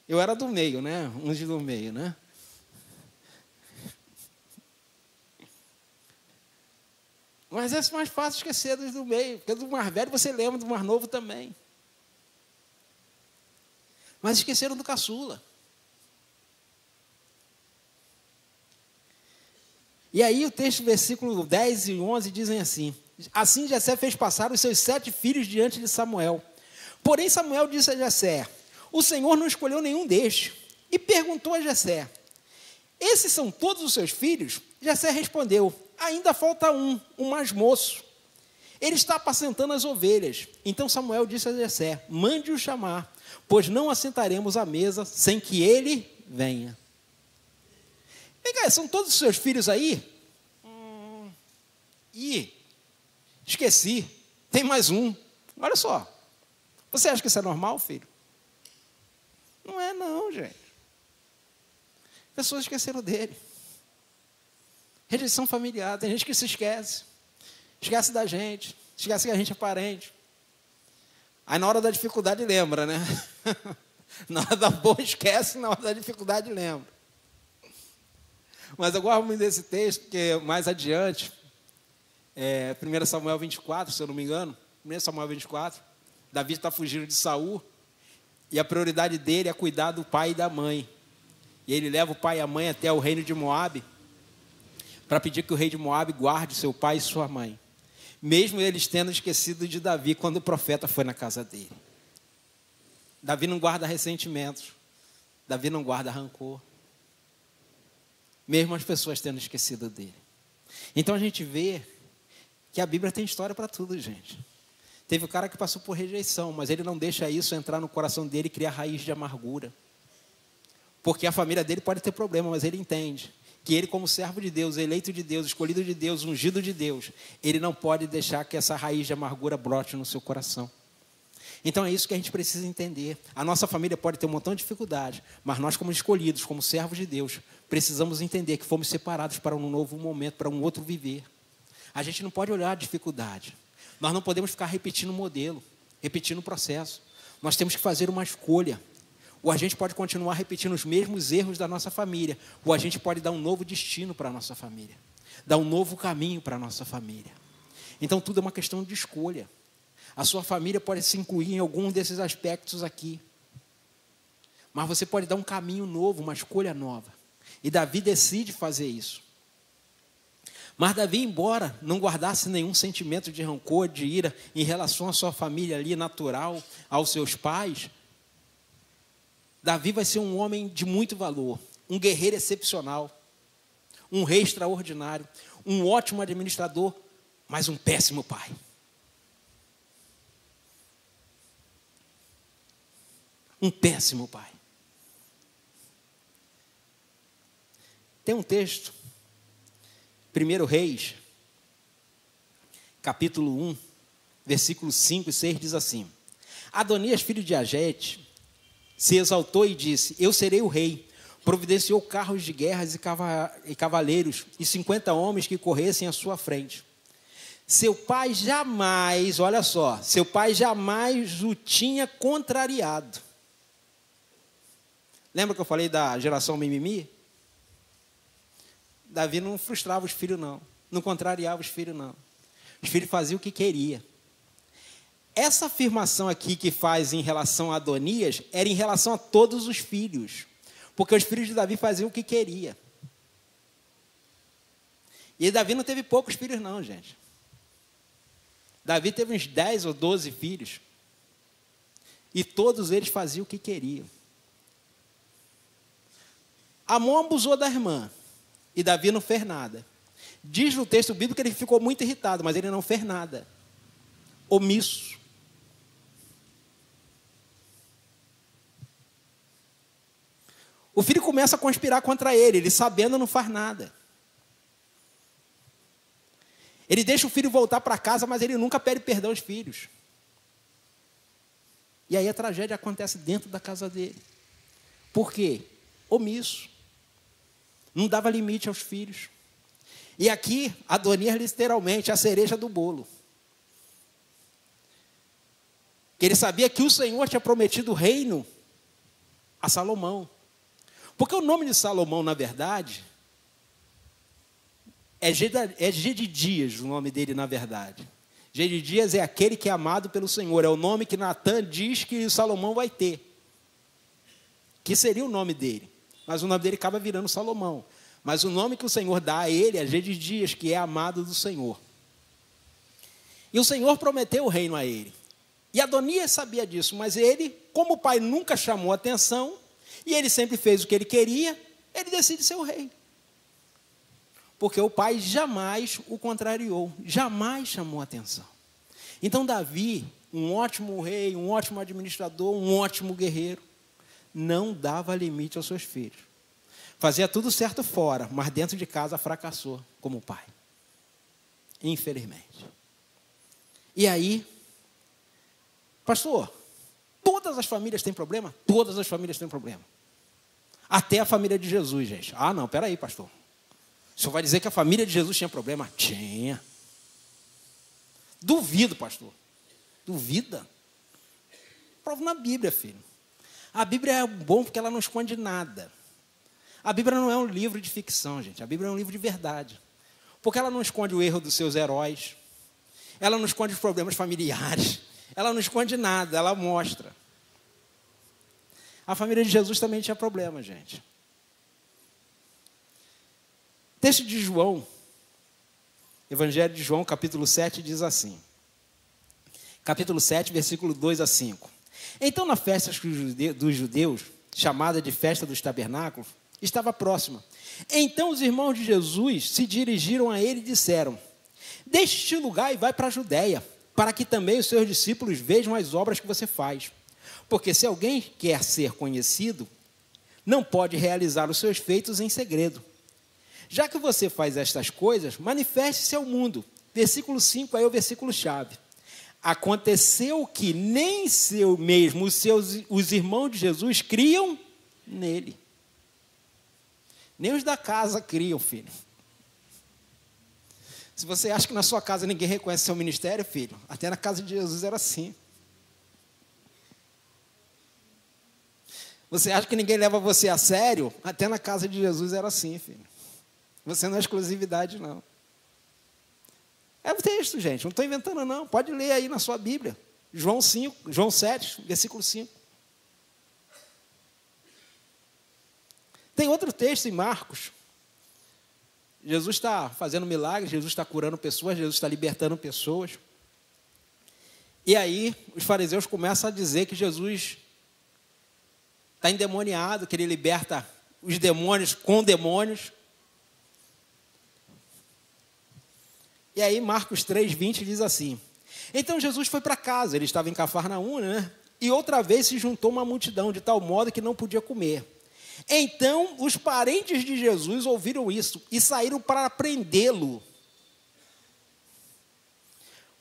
Eu era do meio, né? Uns do meio, né? Mas é mais fácil esquecer dos do meio, porque do mais velho você lembra, do mais novo também. Mas esqueceram do caçula. E aí o texto, versículo 10 e 11, dizem assim: assim Jessé fez passar os seus 7 filhos diante de Samuel. Porém Samuel disse a Jessé: o Senhor não escolheu nenhum destes. E perguntou a Jessé: esses são todos os seus filhos? Jessé respondeu: ainda falta um, o mais moço. Ele está apacentando as ovelhas. Então Samuel disse a Jessé: mande-o chamar, pois não assentaremos à mesa sem que ele venha. Vem cá, são todos os seus filhos aí? Ih, esqueci, tem mais um. Olha só, você acha que isso é normal, filho? Não é não, gente. Pessoas esqueceram dele. Rejeição familiar, tem gente que se esquece. Esquece da gente, esquece que a gente é parente. Aí na hora da dificuldade lembra, né? Na hora da boa esquece, na hora da dificuldade lembra. Mas eu gosto muito desse texto, porque mais adiante, 1 Samuel 24, se eu não me engano, 1 Samuel 24, Davi está fugindo de Saul, e a prioridade dele é cuidar do pai e da mãe. E ele leva o pai e a mãe até o reino de Moabe, para pedir que o rei de Moabe guarde seu pai e sua mãe, mesmo eles tendo esquecido de Davi quando o profeta foi na casa dele. Davi não guarda ressentimentos, Davi não guarda rancor, mesmo as pessoas tendo esquecido dele. Então a gente vê que a Bíblia tem história para tudo, gente. Teve o cara que passou por rejeição, mas ele não deixa isso entrar no coração dele e criar raiz de amargura. Porque a família dele pode ter problema, mas ele entende que ele, como servo de Deus, eleito de Deus, escolhido de Deus, ungido de Deus, ele não pode deixar que essa raiz de amargura brote no seu coração. Então é isso que a gente precisa entender. A nossa família pode ter um montão de dificuldade, mas nós, como escolhidos, como servos de Deus, precisamos entender que fomos separados para um novo momento, para um outro viver. A gente não pode olhar a dificuldade. Nós não podemos ficar repetindo o modelo, repetindo o processo. Nós temos que fazer uma escolha. Ou a gente pode continuar repetindo os mesmos erros da nossa família, ou a gente pode dar um novo destino para a nossa família, dar um novo caminho para a nossa família. Então tudo é uma questão de escolha. A sua família pode se incluir em algum desses aspectos aqui, mas você pode dar um caminho novo, uma escolha nova. E Davi decide fazer isso. Mas Davi, embora não guardasse nenhum sentimento de rancor, de ira em relação à sua família ali natural, aos seus pais, Davi vai ser um homem de muito valor, um guerreiro excepcional, um rei extraordinário, um ótimo administrador, mas um péssimo pai. Um péssimo pai. Tem um texto, 1 Reis, capítulo 1, versículos 5 e 6, diz assim: Adonias, filho de Agete, se exaltou e disse: eu serei o rei. Providenciou carros de guerras e cavaleiros, e 50 homens que corressem à sua frente. seu pai jamais, olha só, seu pai jamais o tinha contrariado. Lembra que eu falei da geração mimimi? Davi não frustrava os filhos, não. Não contrariava os filhos, não. Os filhos faziam o que queria. Essa afirmação aqui que faz em relação a Adonias era em relação a todos os filhos. Porque os filhos de Davi faziam o que queria. E Davi não teve poucos filhos, não, gente. Davi teve uns 10 ou 12 filhos. E todos eles faziam o que queriam. Amon abusou da irmã. E Davi não fez nada. Diz no texto bíblico que ele ficou muito irritado, mas ele não fez nada. Omisso. O filho começa a conspirar contra ele. Ele sabendo não faz nada. Ele deixa o filho voltar para casa, mas ele nunca pede perdão aos filhos. E aí a tragédia acontece dentro da casa dele. Por quê? Omisso. Não dava limite aos filhos. E aqui, Adonias literalmente a cereja do bolo. Que ele sabia que o Senhor tinha prometido o reino a Salomão. Porque o nome de Salomão, na verdade, é Gedidias, o nome dele, na verdade. Gedidias é aquele que é amado pelo Senhor. É o nome que Natan diz que Salomão vai ter. Que seria o nome dele. Mas o nome dele acaba virando Salomão. Mas o nome que o Senhor dá a ele é Gedidias, que é amado do Senhor. E o Senhor prometeu o reino a ele. E Adonias sabia disso, mas ele, como o pai nunca chamou atenção, e ele sempre fez o que ele queria, ele decide ser o rei. Porque o pai jamais o contrariou, jamais chamou atenção. Então Davi, um ótimo rei, um ótimo administrador, um ótimo guerreiro, não dava limite aos seus filhos. Fazia tudo certo fora, mas dentro de casa fracassou como pai. Infelizmente. E aí, pastor, todas as famílias têm problema? Todas as famílias têm problema. Até a família de Jesus, gente. Ah, não, peraí, pastor. O senhor vai dizer que a família de Jesus tinha problema? Tinha. Duvido, pastor. Duvida? Prova na Bíblia, filho. A Bíblia é bom porque ela não esconde nada. A Bíblia não é um livro de ficção, gente. A Bíblia é um livro de verdade. Porque ela não esconde o erro dos seus heróis. Ela não esconde os problemas familiares. Ela não esconde nada, ela mostra. A família de Jesus também tinha problema, gente. Texto de João, Evangelho de João, capítulo 7, diz assim. Capítulo 7, versículo 2 a 5. Então, na festa dos judeus, chamada de festa dos tabernáculos, estava próxima. Então, os irmãos de Jesus se dirigiram a ele e disseram: deixe este lugar e vai para a Judéia, para que também os seus discípulos vejam as obras que você faz. Porque se alguém quer ser conhecido, não pode realizar os seus feitos em segredo. Já que você faz estas coisas, manifeste-se ao mundo. Versículo 5, aí é o versículo chave. Aconteceu que nem os irmãos de Jesus criam nele. Nem os da casa criam, filho. Se você acha que na sua casa ninguém reconhece seu ministério, filho, até na casa de Jesus era assim. Você acha que ninguém leva você a sério? Até na casa de Jesus era assim, filho. Você não é exclusividade, não. É o texto, gente. Não estou inventando, não. Pode ler aí na sua Bíblia. João 7, versículo 5. Tem outro texto em Marcos. Jesus está fazendo milagres, Jesus está curando pessoas, Jesus está libertando pessoas. E aí, os fariseus começam a dizer que Jesus está endemoniado, que ele liberta os demônios com demônios. E aí, Marcos 3:20 diz assim: então Jesus foi para casa, ele estava em Cafarnaum, né? E outra vez se juntou uma multidão, de tal modo que não podia comer. Então, os parentes de Jesus ouviram isso e saíram para prendê-lo.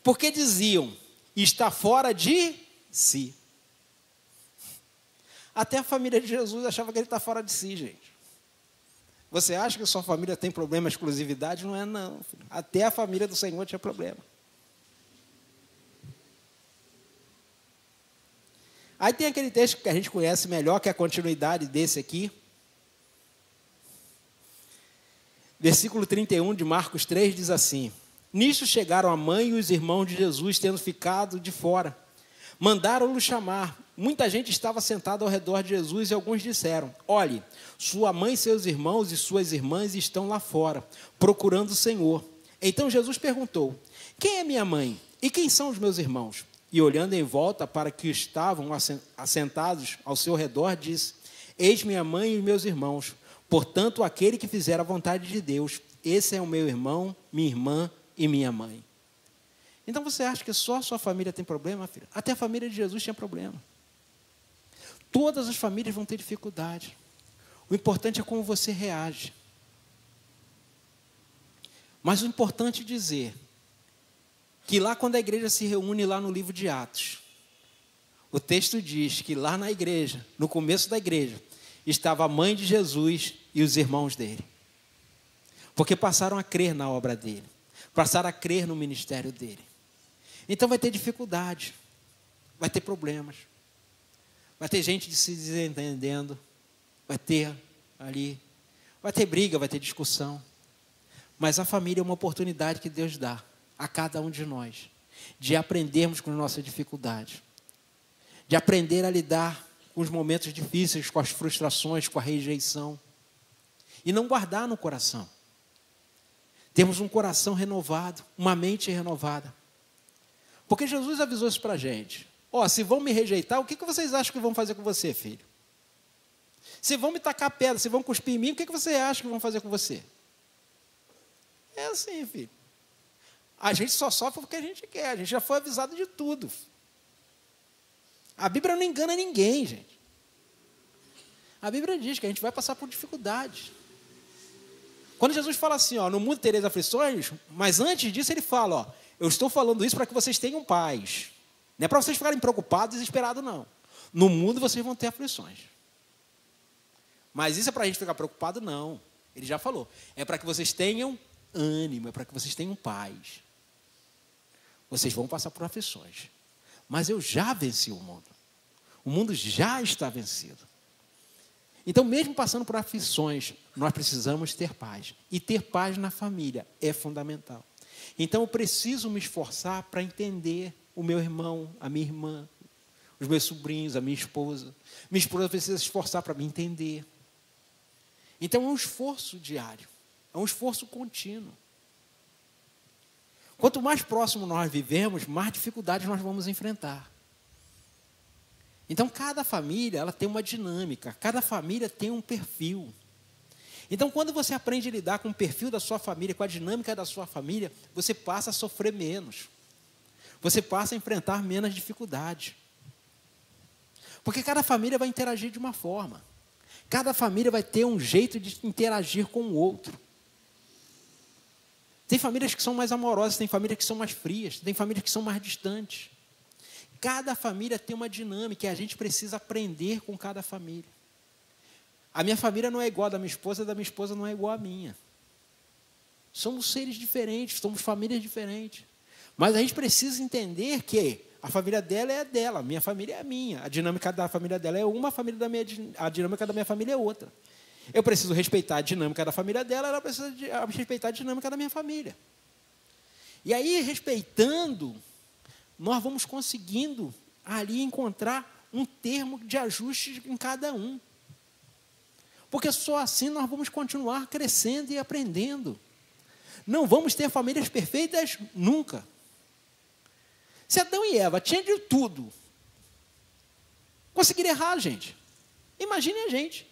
Porque diziam: está fora de si. Até a família de Jesus achava que ele está fora de si, gente. Você acha que sua família tem problema, exclusividade? Não é, não, filho. Até a família do Senhor tinha problema. Aí tem aquele texto que a gente conhece melhor, que é a continuidade desse aqui. Versículo 31 de Marcos 3 diz assim: nisto chegaram a mãe e os irmãos de Jesus, tendo ficado de fora. Mandaram-no chamar. Muita gente estava sentada ao redor de Jesus e alguns disseram: olhe, sua mãe, seus irmãos e suas irmãs estão lá fora, procurando o Senhor. Então Jesus perguntou: quem é minha mãe e quem são os meus irmãos? E olhando em volta para que estavam assentados ao seu redor, disse: eis minha mãe e meus irmãos. Portanto, aquele que fizer a vontade de Deus, esse é o meu irmão, minha irmã e minha mãe. Então você acha que só a sua família tem problema, filho? Até a família de Jesus tinha problema. Todas as famílias vão ter dificuldade. O importante é como você reage. Mas o importante é dizer que lá quando a igreja se reúne lá no livro de Atos, o texto diz que lá na igreja, no começo da igreja, estava a mãe de Jesus e os irmãos dele. Porque passaram a crer na obra dele. Passaram a crer no ministério dele. Então vai ter dificuldade. Vai ter problemas. Vai ter gente se desentendendo. Vai ter ali. Vai ter briga, vai ter discussão. Mas a família é uma oportunidade que Deus dá a cada um de nós. De aprendermos com nossa dificuldade. De aprender a lidar com os momentos difíceis, com as frustrações, com a rejeição. E não guardar no coração. Temos um coração renovado, uma mente renovada. Porque Jesus avisou isso para a gente. Ó, se vão me rejeitar, o que vocês acham que vão fazer com você, filho? Se vão me tacar pedra, se vão cuspir em mim, o que você acha que vão fazer com você? É assim, filho. A gente só sofre porque a gente quer. A gente já foi avisado de tudo. A Bíblia não engana ninguém, gente. A Bíblia diz que a gente vai passar por dificuldades. Quando Jesus fala assim, ó, no mundo tereis aflições, mas antes disso ele fala, ó, eu estou falando isso para que vocês tenham paz. Não é para vocês ficarem preocupados e desesperados, não. No mundo vocês vão ter aflições. Mas isso é para a gente ficar preocupado? Não. Ele já falou. É para que vocês tenham ânimo, é para que vocês tenham paz. Vocês vão passar por aflições. Mas eu já venci o mundo. O mundo já está vencido. Então, mesmo passando por aflições, nós precisamos ter paz. E ter paz na família é fundamental. Então, eu preciso me esforçar para entender o meu irmão, a minha irmã, os meus sobrinhos, a minha esposa. Minha esposa precisa se esforçar para me entender. Então, é um esforço diário. É um esforço contínuo. Quanto mais próximo nós vivemos, mais dificuldades nós vamos enfrentar. Então, cada família ela tem uma dinâmica, cada família tem um perfil. Então, quando você aprende a lidar com o perfil da sua família, com a dinâmica da sua família, você passa a sofrer menos. Você passa a enfrentar menos dificuldades. Porque cada família vai interagir de uma forma. Cada família vai ter um jeito de interagir com o outro. Tem famílias que são mais amorosas, tem famílias que são mais frias, tem famílias que são mais distantes. Cada família tem uma dinâmica e a gente precisa aprender com cada família. A minha família não é igual à da minha esposa não é igual à minha. Somos seres diferentes, somos famílias diferentes. Mas a gente precisa entender que a família dela é a dela, a minha família é a minha. A dinâmica da família dela é uma, a dinâmica da minha família é outra. Eu preciso respeitar a dinâmica da família dela, ela precisa respeitar a dinâmica da minha família. E aí, respeitando, nós vamos conseguindo ali encontrar um termo de ajuste em cada um. Porque só assim nós vamos continuar crescendo e aprendendo. Não vamos ter famílias perfeitas nunca. Se Adão e Eva tinham de tudo, conseguiram errar, gente. Imagine a gente.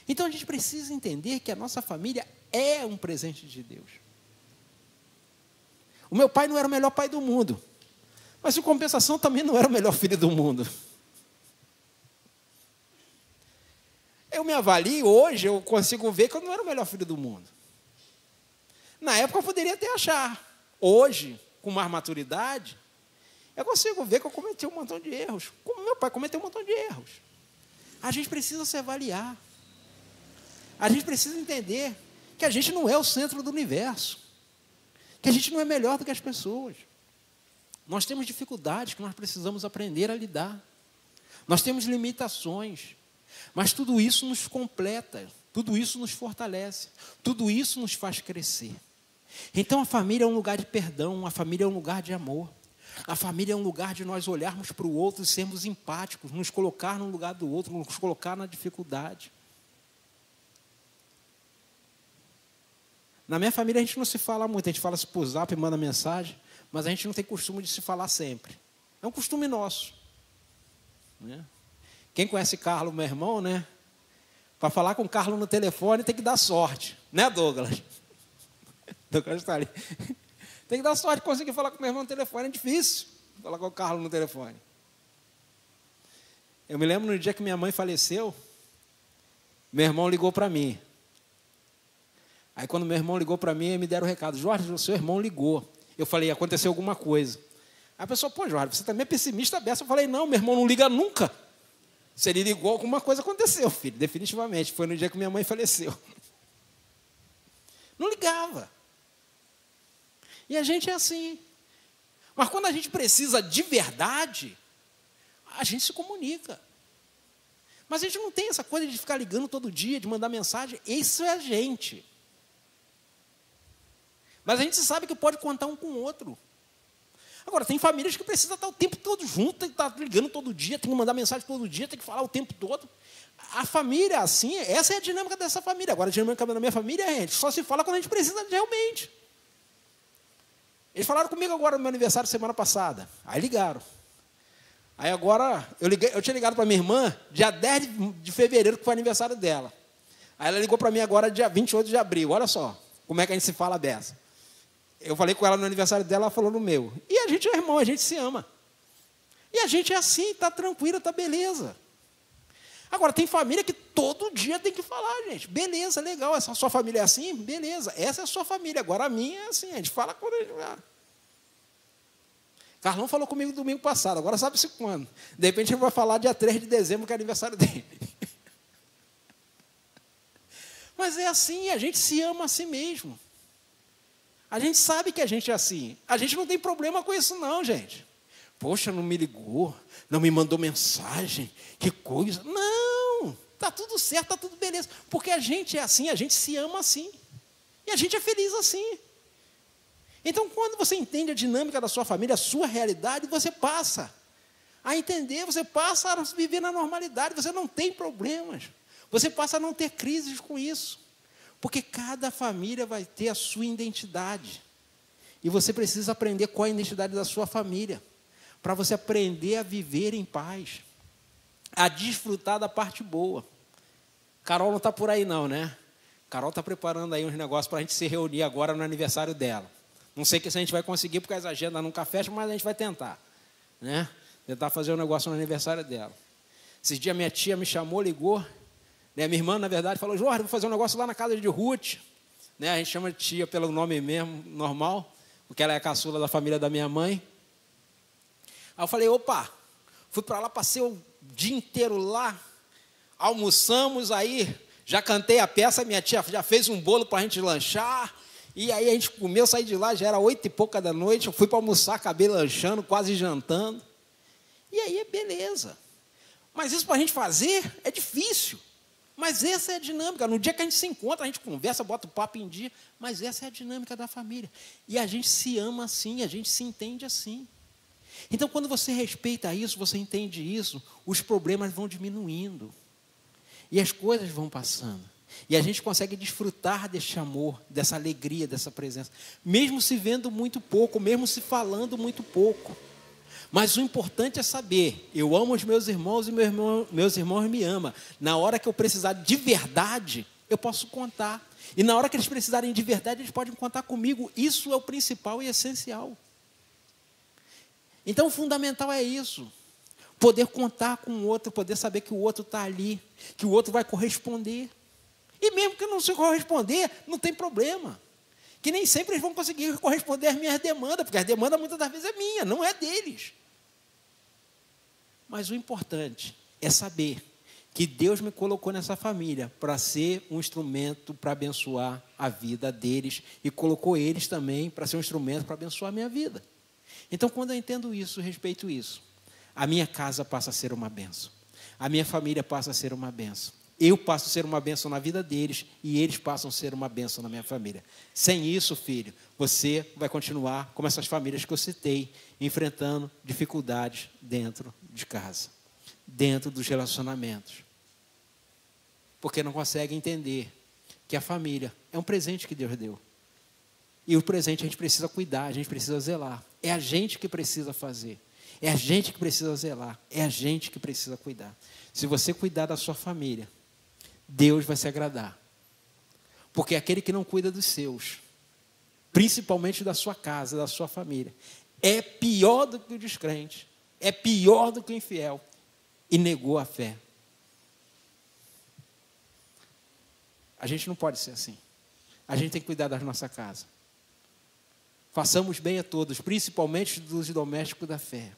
Então a gente precisa entender que a nossa família é um presente de Deus. O meu pai não era o melhor pai do mundo, mas em compensação também não era o melhor filho do mundo. Eu me avalio hoje, eu consigo ver que eu não era o melhor filho do mundo. Na época eu poderia até achar. Hoje, com mais maturidade, eu consigo ver que eu cometi um montão de erros. Como meu pai cometeu um montão de erros. A gente precisa se avaliar. A gente precisa entender que a gente não é o centro do universo. Que a gente não é melhor do que as pessoas. Nós temos dificuldades que nós precisamos aprender a lidar. Nós temos limitações. Mas tudo isso nos completa, tudo isso nos fortalece, tudo isso nos faz crescer. Então a família é um lugar de perdão, a família é um lugar de amor. A família é um lugar de nós olharmos para o outro e sermos empáticos, nos colocar no lugar do outro, nos colocar na dificuldade. Na minha família a gente não se fala muito, a gente fala-se por zap, manda mensagem, mas a gente não tem costume de se falar sempre. É um costume nosso, né? Quem conhece Carlos, meu irmão, né? Para falar com o Carlos no telefone tem que dar sorte, né, Douglas? Douglas está ali. Tem que dar sorte de conseguir falar com o meu irmão no telefone, é difícil falar com o Carlos no telefone. Eu me lembro no dia que minha mãe faleceu, meu irmão ligou para mim. Aí quando meu irmão ligou para mim, me deram o recado: Jorge, o seu irmão ligou. Eu falei: aconteceu alguma coisa. Aí a pessoa: pô, Jorge, você também é pessimista dessa. Eu falei: não, meu irmão não liga nunca. Se ele ligou, alguma coisa aconteceu, filho, definitivamente. Foi no dia que minha mãe faleceu. Não ligava. E a gente é assim. Mas quando a gente precisa de verdade, a gente se comunica. Mas a gente não tem essa coisa de ficar ligando todo dia, de mandar mensagem. Isso é a gente. Mas a gente sabe que pode contar um com o outro. Agora, tem famílias que precisam estar o tempo todo junto, tem que estar ligando todo dia, tem que mandar mensagem todo dia, tem que falar o tempo todo. A família, assim, essa é a dinâmica dessa família. Agora, a dinâmica da minha família é: a gente só se fala quando a gente precisa realmente. Eles falaram comigo agora no meu aniversário semana passada. Aí ligaram. Aí agora, eu tinha ligado para minha irmã dia 10 de fevereiro, que foi aniversário dela. Aí ela ligou para mim agora dia 28 de abril. Olha só como é que a gente se fala dessa. Eu falei com ela no aniversário dela, ela falou no meu. E a gente é irmão, a gente se ama. E a gente é assim, está tranquilo, está beleza. Agora, tem família que todo dia tem que falar, gente. Beleza, legal, essa sua família é assim? Beleza, essa é a sua família. Agora a minha é assim, a gente fala quando a gente vai. Carlão falou comigo domingo passado, agora sabe-se quando. De repente ele vai falar dia 3 de dezembro, que é aniversário dele. Mas é assim, a gente se ama a si mesmo. A gente sabe que a gente é assim. A gente não tem problema com isso não, gente. Poxa, não me ligou, não me mandou mensagem, que coisa. Não, está tudo certo, está tudo beleza. Porque a gente é assim, a gente se ama assim. E a gente é feliz assim. Então, quando você entende a dinâmica da sua família, a sua realidade, você passa a entender, você passa a viver na normalidade, você não tem problemas. Você passa a não ter crises com isso. Porque cada família vai ter a sua identidade. E você precisa aprender qual é a identidade da sua família, para você aprender a viver em paz, a desfrutar da parte boa. Carol não está por aí não, né? Carol está preparando aí uns negócios para a gente se reunir agora no aniversário dela. Não sei se a gente vai conseguir, porque as agendas nunca fecham, mas a gente vai tentar, né? Tentar fazer um negócio no aniversário dela. Esses dias minha tia me chamou, ligou. Minha irmã, na verdade, falou: Jorge, vou fazer um negócio lá na casa de Ruth. A gente chama de tia pelo nome mesmo, normal, porque ela é a caçula da família da minha mãe. Aí eu falei: opa, fui para lá, passei o dia inteiro lá, almoçamos, aí já cantei a peça, minha tia já fez um bolo para a gente lanchar, e aí a gente comeu, saí de lá, já era 8 e pouca da noite, eu fui para almoçar, acabei lanchando, quase jantando. E aí, beleza. Mas isso para a gente fazer é difícil. Mas essa é a dinâmica. No dia que a gente se encontra, a gente conversa, bota o papo em dia. Mas essa é a dinâmica da família. E a gente se ama assim, a gente se entende assim. Então, quando você respeita isso, você entende isso, os problemas vão diminuindo. E as coisas vão passando. E a gente consegue desfrutar desse amor, dessa alegria, dessa presença. Mesmo se vendo muito pouco, mesmo se falando muito pouco. Mas o importante é saber: eu amo os meus irmãos e meus irmãos me amam. Na hora que eu precisar de verdade, eu posso contar. E na hora que eles precisarem de verdade, eles podem contar comigo. Isso é o principal e essencial. Então, o fundamental é isso. Poder contar com o outro, poder saber que o outro está ali, que o outro vai corresponder. E mesmo que não se corresponder, não tem problema. Que nem sempre eles vão conseguir corresponder às minhas demandas, porque a demanda muitas das vezes é minha, não é deles. Mas o importante é saber que Deus me colocou nessa família para ser um instrumento para abençoar a vida deles, e colocou eles também para ser um instrumento para abençoar a minha vida. Então, quando eu entendo isso, respeito isso, a minha casa passa a ser uma bênção. A minha família passa a ser uma bênção. Eu passo a ser uma bênção na vida deles e eles passam a ser uma bênção na minha família. Sem isso, filho, você vai continuar como essas famílias que eu citei, enfrentando dificuldades dentro de casa, dentro dos relacionamentos. Porque não consegue entender que a família é um presente que Deus deu. E o presente a gente precisa cuidar, a gente precisa zelar. É a gente que precisa fazer. É a gente que precisa zelar. É a gente que precisa cuidar. Se você cuidar da sua família, Deus vai se agradar. Porque aquele que não cuida dos seus, principalmente da sua casa, da sua família, é pior do que o descrente, é pior do que o infiel, e negou a fé. A gente não pode ser assim. A gente tem que cuidar da nossa casa. Façamos bem a todos, principalmente dos domésticos da fé,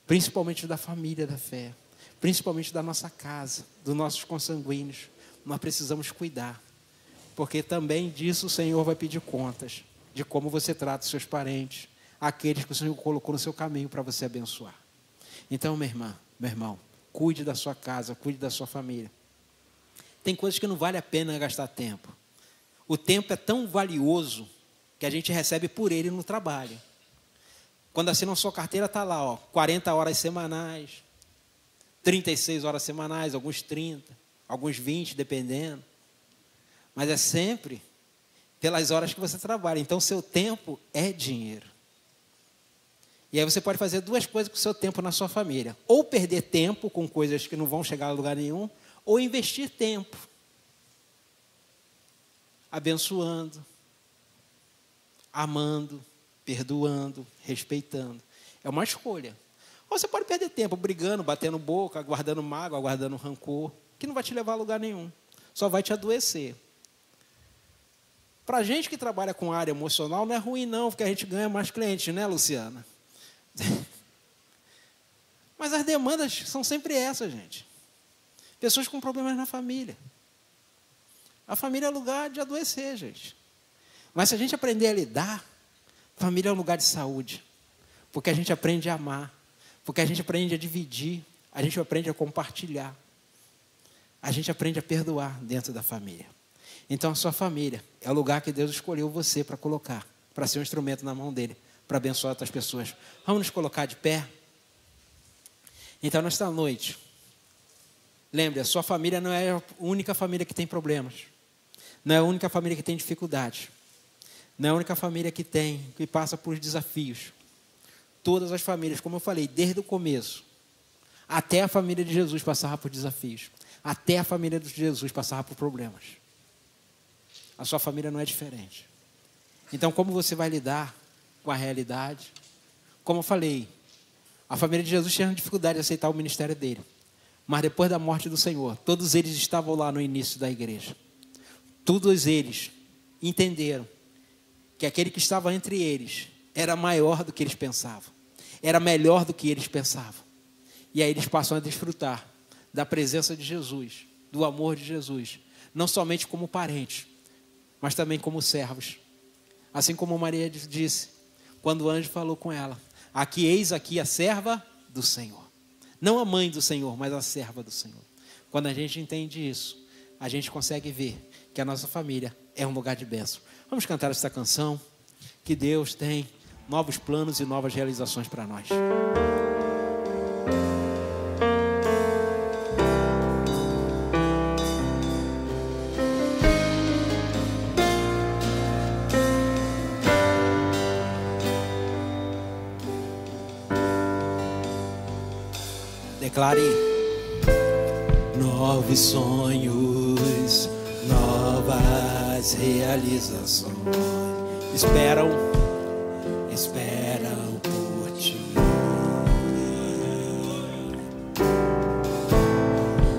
principalmente da família da fé, principalmente da nossa casa, dos nossos consanguíneos. Nós precisamos cuidar, porque também disso o Senhor vai pedir contas, de como você trata os seus parentes, aqueles que o Senhor colocou no seu caminho para você abençoar. Então, minha irmã, meu irmão, cuide da sua casa, cuide da sua família. Tem coisas que não vale a pena gastar tempo. O tempo é tão valioso que a gente recebe por ele no trabalho. Quando assina a sua carteira, está lá, 40 horas semanais, 36 horas semanais, alguns 30, alguns 20, dependendo. Mas é sempre pelas horas que você trabalha. Então, seu tempo é dinheiro. E aí você pode fazer duas coisas com o seu tempo na sua família. Ou perder tempo com coisas que não vão chegar a lugar nenhum, ou investir tempo, abençoando, amando, perdoando, respeitando. É uma escolha. Ou você pode perder tempo brigando, batendo boca, guardando mágoa, guardando rancor, que não vai te levar a lugar nenhum. Só vai te adoecer. Para a gente que trabalha com área emocional, não é ruim não, porque a gente ganha mais clientes, né, Luciana? Mas as demandas são sempre essas, gente. Pessoas com problemas na família. A família é lugar de adoecer, gente. Mas se a gente aprender a lidar, família é um lugar de saúde. Porque a gente aprende a amar. Porque a gente aprende a dividir. A gente aprende a compartilhar. A gente aprende a perdoar dentro da família. Então a sua família é o lugar que Deus escolheu você para colocar. Para ser um instrumento na mão dele. Para abençoar outras pessoas. Vamos nos colocar de pé? Então nesta noite, lembre, a sua família não é a única família que tem problemas. Não é a única família que tem dificuldades. Não é a única família que passa por desafios. Todas as famílias, como eu falei, desde o começo, até a família de Jesus passava por desafios. Até a família de Jesus passava por problemas. A sua família não é diferente. Então, como você vai lidar com a realidade? Como eu falei, a família de Jesus tinha dificuldade de aceitar o ministério dele. Mas depois da morte do Senhor, todos eles estavam lá no início da igreja. Todos eles entenderam que aquele que estava entre eles era maior do que eles pensavam. Era melhor do que eles pensavam. E aí eles passam a desfrutar da presença de Jesus, do amor de Jesus. Não somente como parentes, mas também como servos. Assim como Maria disse, quando o anjo falou com ela. Aqui, eis aqui a serva do Senhor. Não a mãe do Senhor, mas a serva do Senhor. Quando a gente entende isso, a gente consegue ver que a nossa família é um lugar de bênção. Vamos cantar essa canção, que Deus tem novos planos e novas realizações para nós. Declare: novos sonhos, novas realizações esperam por ti.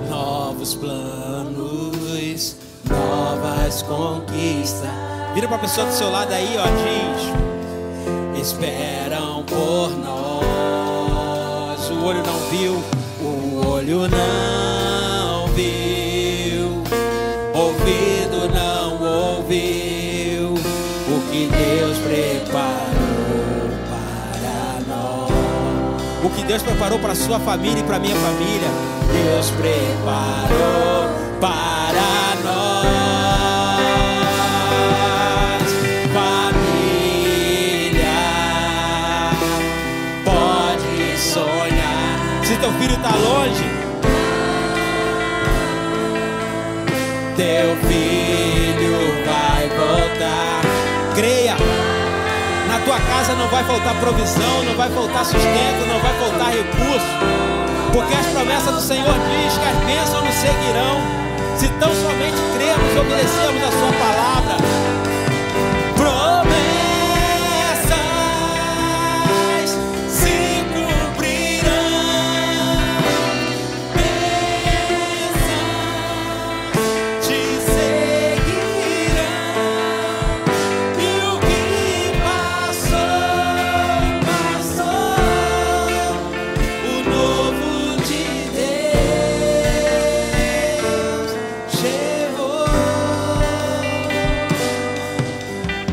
Novos planos, novas conquistas. Vira para a pessoa do seu lado aí, ó, diz: esperam por nós. O olho não viu, o olho não viu, ouvido não ouviu o que Deus preparou para Deus preparou para a sua família e para a minha família. Deus preparou para nós. Família, pode sonhar. Se teu filho está longe, teu filho vai voltar. Creia. Na tua casa não vai faltar provisão, não vai faltar sustento, não vai faltar recurso, porque as promessas do Senhor diz que as bênçãos nos seguirão, se tão somente cremos e obedecermos a sua palavra. Promessas se cumprirão, bênçãos te seguirão, e o que o novo de Deus chegou.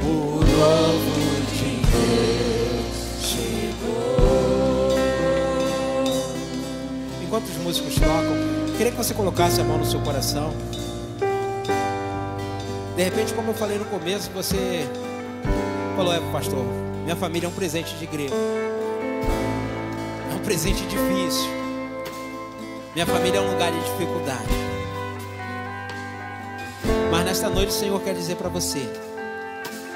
O novo de Deus chegou. Enquanto os músicos tocam, queria que você colocasse a mão no seu coração. De repente, como eu falei no começo, você falou: pastor, minha família é um presente de igreja, é um presente difícil, minha família é um lugar de dificuldade. Mas nesta noite o Senhor quer dizer para você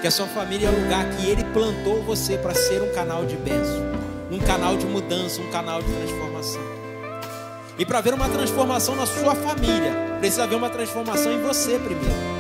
que a sua família é o lugar que Ele plantou você para ser um canal de bênção, um canal de mudança, um canal de transformação. E para haver uma transformação na sua família, precisa haver uma transformação em você primeiro.